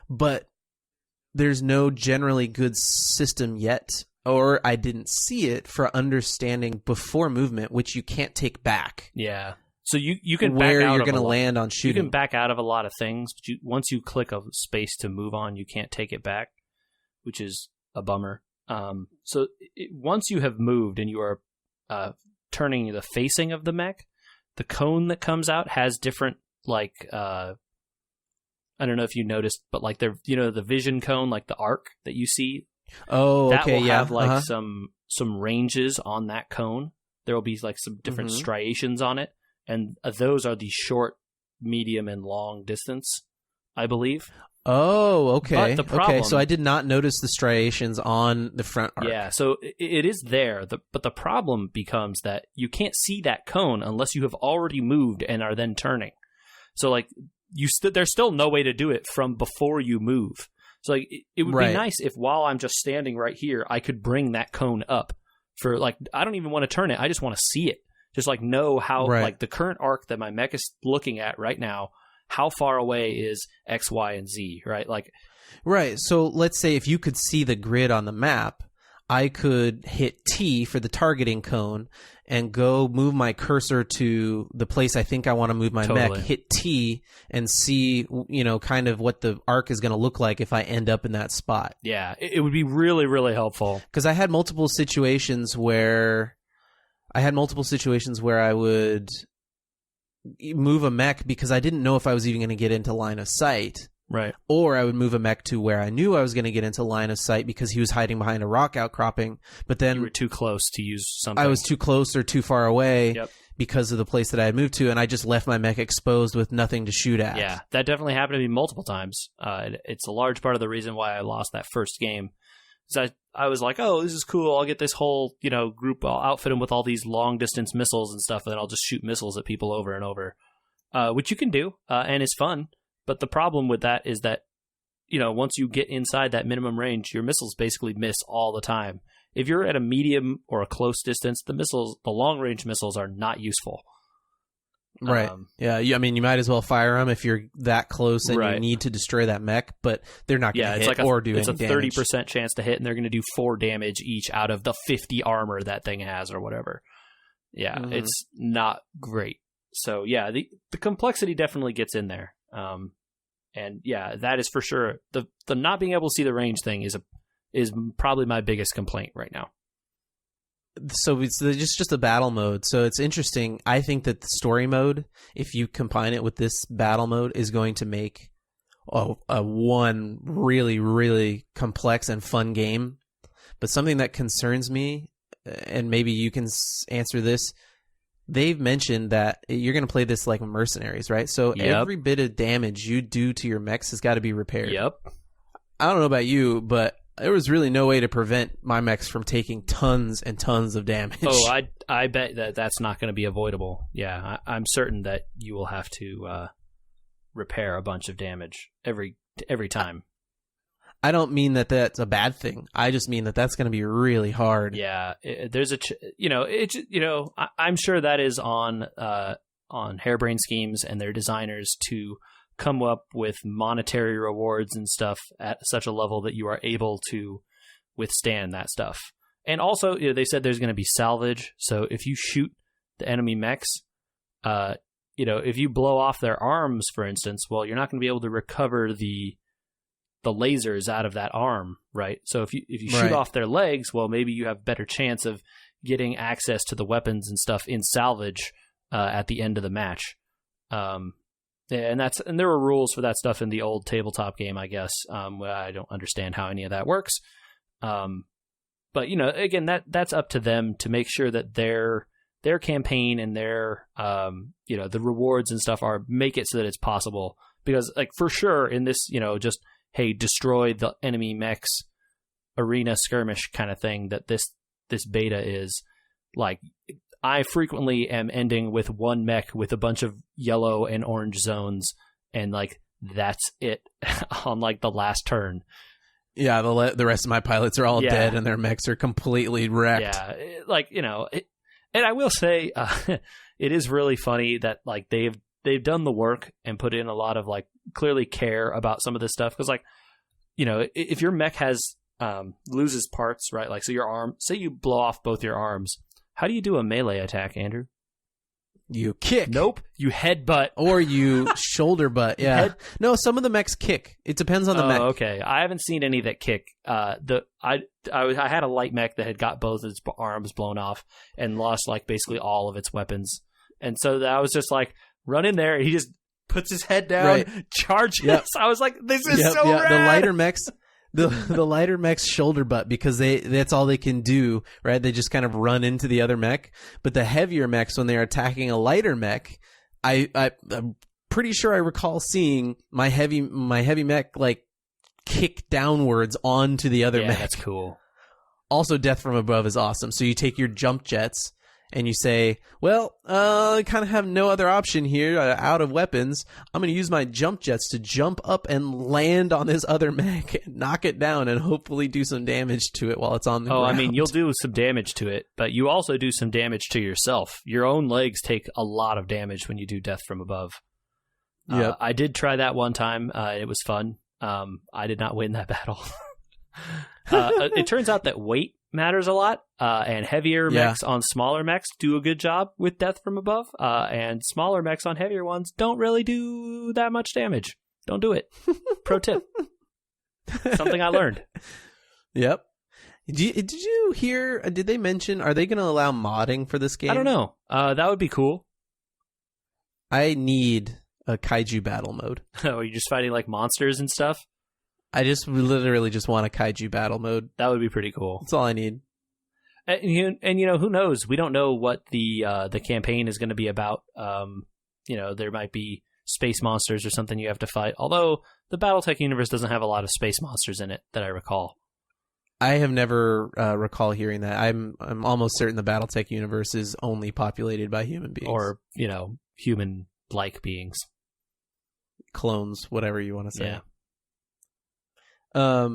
but there's no generally good system yet, or I didn't see it for understanding before movement, which you can't take back. Yeah. So you can where back out you're going to land on shooting. You can back out of a lot of things, but once you click a space to move on, you can't take it back, which is a bummer. Once you have moved and you are turning the facing of the mech, the cone that comes out has different I don't know if you noticed, but the vision cone, like the arc that you see. Oh, that okay, will yeah. have some ranges on that cone. There will be some different striations on it, and those are the short, medium, and long distance, I believe. Oh, okay. But the problem, okay, so I did not notice the striations on the front arc. Yeah, so it is there, but the problem becomes that you can't see that cone unless you have already moved and are then turning. So there's still no way to do it from before you move. So it would be nice if while I'm just standing right here, I could bring that cone up for I don't even want to turn it. I just want to see it. Just know how the current arc that my mech is looking at right now, how far away is X, Y, and Z, right? Right. So let's say if you could see the grid on the map, I could hit T for the targeting cone and go move my cursor to the place I think I want to move my mech, hit T, and see, kind of what the arc is going to look like if I end up in that spot. Yeah, it would be really, really helpful. Because I had multiple situations where I would move a mech because I didn't know if I was even going to get into line of sight. Right. Or I would move a mech to where I knew I was going to get into line of sight because he was hiding behind a rock outcropping. But then you were too close to use something. I was too close or too far away because of the place that I had moved to, and I just left my mech exposed with nothing to shoot at. Yeah, that definitely happened to me multiple times. It's a large part of the reason why I lost that first game. So I was like, oh, this is cool. I'll get this whole group. I'll outfit them with all these long distance missiles and stuff, and then I'll just shoot missiles at people over and over, which you can do, and it's fun. But the problem with that is that, once you get inside that minimum range, your missiles basically miss all the time. If you're at a medium or a close distance, the long-range missiles are not useful. Right. You might as well fire them if you're that close and you need to destroy that mech, but they're not going to hit or do any damage. It's a 30% chance to hit, and they're going to do 4 damage each out of the 50 armor that thing has or whatever. Yeah, It's not great. So, yeah, the complexity definitely gets in there. And yeah, that is for sure. The not being able to see the range thing is probably my biggest complaint right now. So it's just a battle mode. So it's interesting. I think that the story mode, if you combine it with this battle mode, is going to make one really, really complex and fun game. But something that concerns me, and maybe you can answer this, they've mentioned that you're going to play this like mercenaries, right? So every bit of damage you do to your mechs has got to be repaired. Yep. I don't know about you, but there was really no way to prevent my mechs from taking tons and tons of damage. Oh, I bet that's not going to be avoidable. Yeah, I'm certain that you will have to repair a bunch of damage every time. I don't mean that that's a bad thing. I just mean that that's going to be really hard. Yeah, there's I'm sure that is on Harebrained Schemes and their designers to come up with monetary rewards and stuff at such a level that you are able to withstand that stuff. And also, they said there's going to be salvage. So if you shoot the enemy mechs, if you blow off their arms, for instance, well, you're not going to be able to recover the lasers out of that arm, right? So if you shoot off their legs, well, maybe you have better chance of getting access to the weapons and stuff in salvage at the end of the match. And there were rules for that stuff in the old tabletop game, I guess. I don't understand how any of that works. But again, that's up to them to make sure that their campaign and their the rewards and stuff make it so that it's possible. Because like for sure in this, just hey, destroy the enemy mechs arena skirmish kind of thing that this beta is, like, I frequently am ending with one mech with a bunch of yellow and orange zones, and like that's it on like the last turn. Yeah, the rest of my pilots are all dead and their mechs are completely wrecked. Yeah, and I will say it is really funny that like they've done the work and put in a lot of like clearly care about some of this stuff, because like if your mech has loses parts, right, like so your arm, say you blow off both your arms, how do you do a melee attack, Andrew? You kick. Nope, you headbutt. Or you shoulder butt. Yeah. No, some of the mechs kick. It depends on the mech. Okay, I haven't seen any that kick. I had a light mech that had got both its arms blown off and lost like basically all of its weapons, and so I was just like, run in there, and he just puts his head down, charges. Yep. I was like, this is so rad. The lighter mechs, the lighter mechs shoulder butt because that's all they can do, right? They just kind of run into the other mech. But the heavier mechs, when they're attacking a lighter mech, I'm pretty sure I recall seeing my heavy mech like kick downwards onto the other mech. That's cool. Also, death from above is awesome. So you take your jump jets and you say, well, I kind of have no other option here out of weapons. I'm going to use my jump jets to jump up and land on this other mech, knock it down, and hopefully do some damage to it while it's on the ground. I mean, you'll do some damage to it, but you also do some damage to yourself. Your own legs take a lot of damage when you do death from above. Yep. I did try that one time. It was fun. I did not win that battle. It turns out that weight matters a lot, and heavier Yeah. mechs on smaller mechs do a good job with death from above, and smaller mechs on heavier ones don't really do that much damage. Don't do it. Pro tip. Something I learned. Yep. Did you hear, did they mention, are they going to allow modding for this game? I don't know. That would be cool. I need a kaiju battle mode. Oh, are you just fighting like monsters and stuff? I just literally just want a kaiju battle mode. That would be pretty cool. That's all I need. And you know, who knows? We don't know what the campaign is going to be about. You know, there might be space monsters or something you have to fight. Although the BattleTech universe doesn't have a lot of space monsters in it that I recall. I have never recall hearing that. I'm almost certain the BattleTech universe is only populated by human beings. Or, you know, human-like beings. Clones, whatever you want to say. Yeah.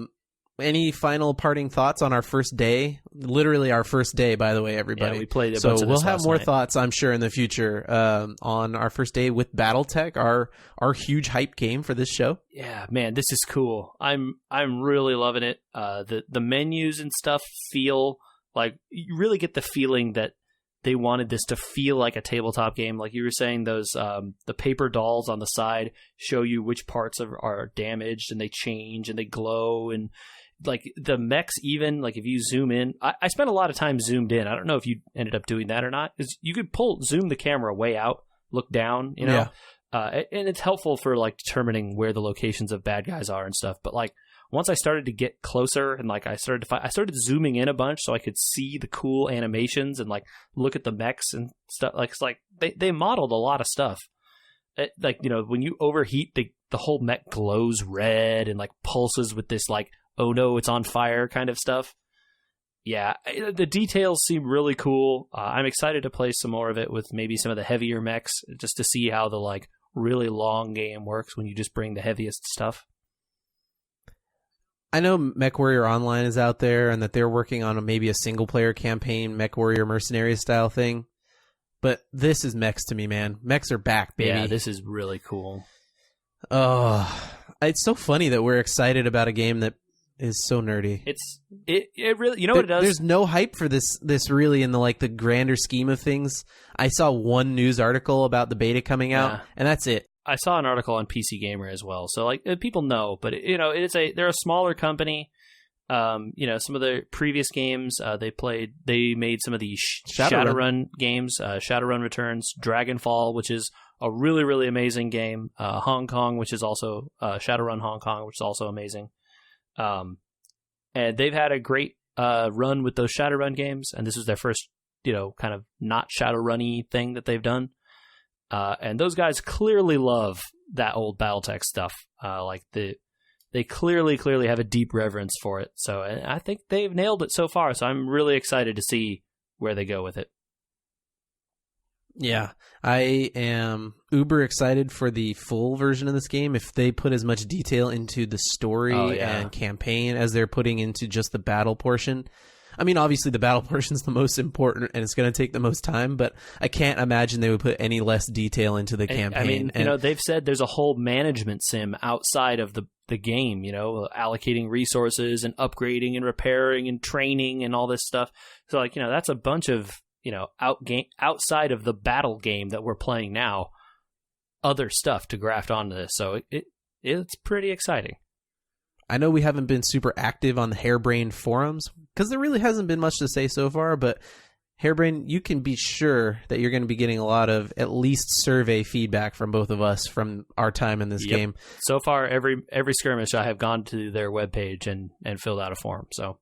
Any final parting thoughts on our first day? Literally our first day, by the way, everybody. Yeah, we played a so bunch of we'll this have last more night. thoughts, I'm sure, in the future on our first day with BattleTech, our huge hype game for this show. Yeah, man, this is cool. I'm really loving it. The menus and stuff feel like you really get the feeling that they wanted this to feel like a tabletop game. Like you were saying, those the paper dolls on the side show you which parts are damaged, and they change and they glow, and like the mechs, even like if you zoom in, I spent a lot of time zoomed in. I don't know if you ended up doing that or not, because you could zoom the camera way out, look down, you know. Yeah. And it's helpful for like determining where the locations of bad guys are and stuff. But like once I started to get closer and like I started zooming in a bunch so I could see the cool animations and like look at the mechs and stuff. Like it's like they modeled a lot of stuff. Like, you know, when you overheat, the whole mech glows red and like pulses with this like, oh no, it's on fire kind of stuff. Yeah, the details seem really cool. I'm excited to play some more of it with maybe some of the heavier mechs, just to see how the like really long game works when you just bring the heaviest stuff. I know MechWarrior Online is out there and that they're working on maybe a single-player campaign, MechWarrior Mercenaries style thing. But this is Mechs to me, man. Mechs are back, baby. Yeah, this is really cool. Oh, it's so funny that we're excited about a game that is so nerdy. It really, you know what it does? There's no hype for this really in the grander scheme of things. I saw one news article about the beta coming out, and that's it. I saw an article on PC Gamer as well, so like people know, but you know, they're a smaller company. You know, some of the previous games they made some of the Shadowrun games, Shadowrun Returns, Dragonfall, which is a really, really amazing game, Hong Kong, which is also Shadowrun Hong Kong, which is also amazing. And they've had a great run with those Shadowrun games, and this was their first, you know, kind of not Shadowrun-y thing that they've done. And those guys clearly love that old BattleTech stuff. They clearly have a deep reverence for it. So I think they've nailed it so far. So I'm really excited to see where they go with it. Yeah, I am uber excited for the full version of this game. If they put as much detail into the story and campaign as they're putting into just the battle portion. I mean, obviously the battle portion is the most important and it's going to take the most time, but I can't imagine they would put any less detail into the campaign. I mean, you know, they've said there's a whole management sim outside of the game, you know, allocating resources and upgrading and repairing and training and all this stuff. So like, you know, that's a bunch of, you know, outside of the battle game that we're playing now, other stuff to graft onto this. So it's pretty exciting. I know we haven't been super active on the Hairbrained forums because there really hasn't been much to say so far, but Hairbrained, you can be sure that you're going to be getting a lot of at least survey feedback from both of us from our time in this game. So far, every skirmish, I have gone to their webpage and filled out a form. So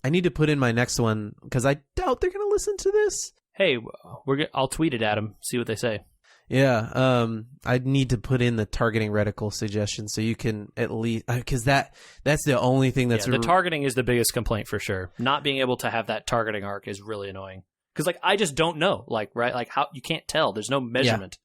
I need to put in my next one because I doubt they're going to listen to this. Hey, I'll tweet it at them, see what they say. Yeah, I need to put in the targeting reticle suggestion so you can at least, because that's the only thing that's the targeting is the biggest complaint for sure. Not being able to have that targeting arc is really annoying because like I just don't know, like right, like how you can't tell. There's no measurement.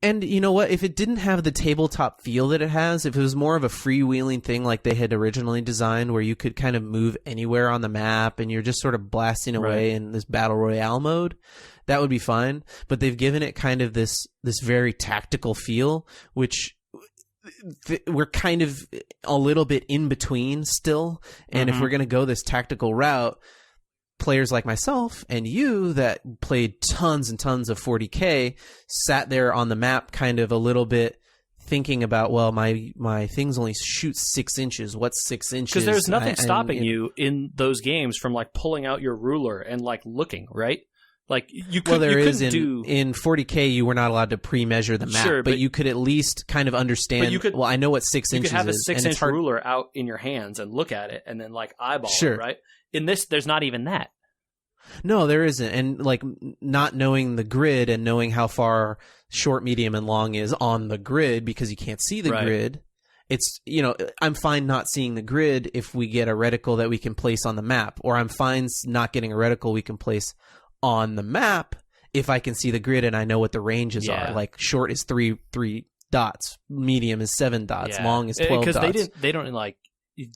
And you know what? If it didn't have the tabletop feel that it has, if it was more of a freewheeling thing like they had originally designed, where you could kind of move anywhere on the map and you're just sort of blasting away in this battle royale mode, that would be fine. But they've given it kind of this very tactical feel, which we're kind of a little bit in between still. And if we're going to go this tactical route, players like myself and you that played tons and tons of 40K sat there on the map kind of a little bit thinking about, well, my things only shoot 6 inches. What's 6 inches? Because there's nothing stopping you in those games from like pulling out your ruler and like looking, right? Like you could. Well, there is in 40K you were not allowed to pre-measure the map, sure, but you could at least kind of understand. Well, I know what 6 inches is. You could have a 6-inch ruler out in your hands and look at it, and then like eyeball it, right? In this, there's not even that. No, there isn't, and like not knowing the grid and knowing how far short, medium, and long is on the grid because you can't see the grid. It's, I'm fine not seeing the grid if we get a reticle that we can place on the map, or I'm fine not getting a reticle we can place on the map if I can see the grid and I know what the ranges are. Like short is 3 dots, medium is 7 dots, long is 12 dots. Because they don't like.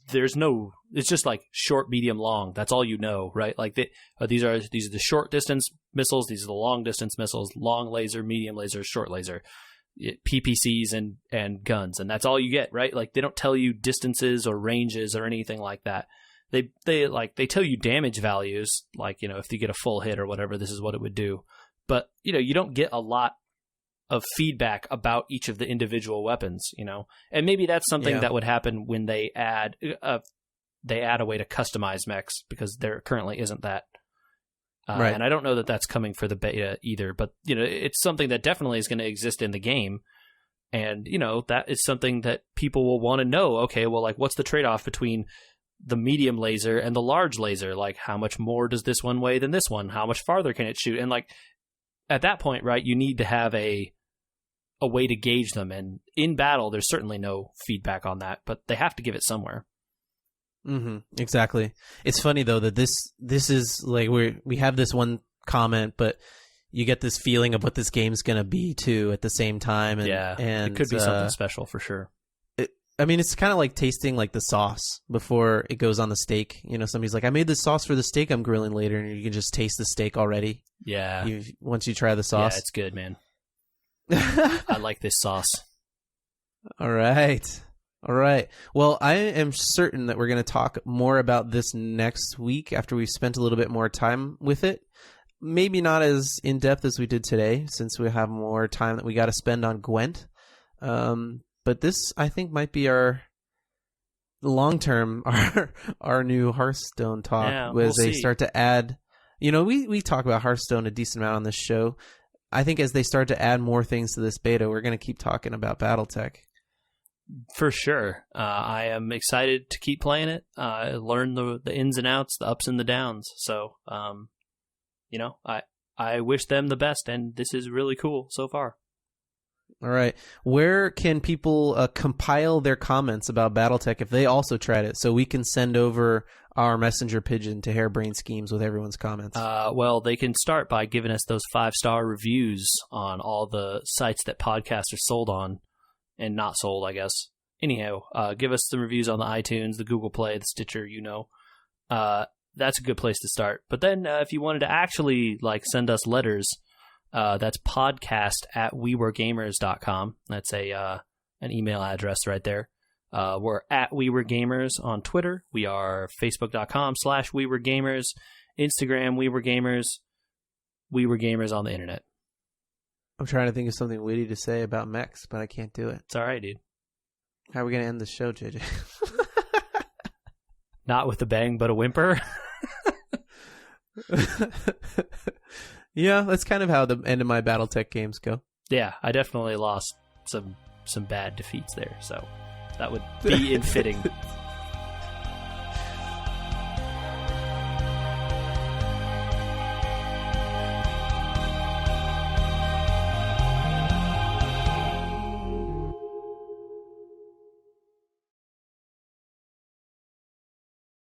There's no. It's just like short, medium, long. That's all you know, right? Like these are the short distance missiles. These are the long distance missiles. Long laser, medium laser, short laser, PPCs and guns, and that's all you get, right? Like they don't tell you distances or ranges or anything like that. They tell you damage values, like if you get a full hit or whatever, this is what it would do. But you don't get a lot of feedback about each of the individual weapons, and maybe that's something that would happen when they add a way to customize mechs, because there currently isn't that. Right. And I don't know that that's coming for the beta either, but it's something that definitely is going to exist in the game, and that is something that people will want to know. Okay, well, like what's the trade-off between the medium laser and the large laser? Like how much more does this one weigh than this one? How much farther can it shoot? And like at that point, right, you need to have a way to gauge them, and in battle there's certainly no feedback on that, but they have to give it somewhere. Exactly. It's funny though that this is like we have this one comment, but you get this feeling of what this game's gonna be too at the same time, and and it could be something special for sure. It's kind of like tasting like the sauce before it goes on the steak. Somebody's like, I made this sauce for the steak I'm grilling later, and you can just taste the steak already. Yeah. Once you try the sauce. Yeah, it's good, man. I like this sauce. All right. Well, I am certain that we're going to talk more about this next week after we've spent a little bit more time with it. Maybe not as in-depth as we did today, since we have more time that we got to spend on Gwent. But this, I think, might be our long-term, our new Hearthstone talk, as they start to add. We talk about Hearthstone a decent amount on this show. I think as they start to add more things to this beta, we're going to keep talking about BattleTech. For sure. I am excited to keep playing it, learn the ins and outs, the ups and the downs. So, I wish them the best, and this is really cool so far. All right. Where can people compile their comments about BattleTech if they also tried it, so we can send over our messenger pigeon to Harebrained Schemes with everyone's comments? Well, they can start by giving us those 5-star reviews on all the sites that podcasts are sold on, and not sold, I guess. Anyhow, give us some reviews on the iTunes, the Google Play, the Stitcher, that's a good place to start. But then if you wanted to actually send us letters, that's podcast@weweregamers.com. That's an email address right there. We're at WeWereGamers on Twitter. We are Facebook.com/WeWereGamers. Instagram, WeWereGamers. WeWereGamers on the internet. I'm trying to think of something witty to say about Mechs, but I can't do it. It's all right, dude. How are we going to end the show, JJ? Not with a bang, but a whimper. Yeah, that's kind of how the end of my BattleTech games go. Yeah, I definitely lost some bad defeats there, so that would be infitting.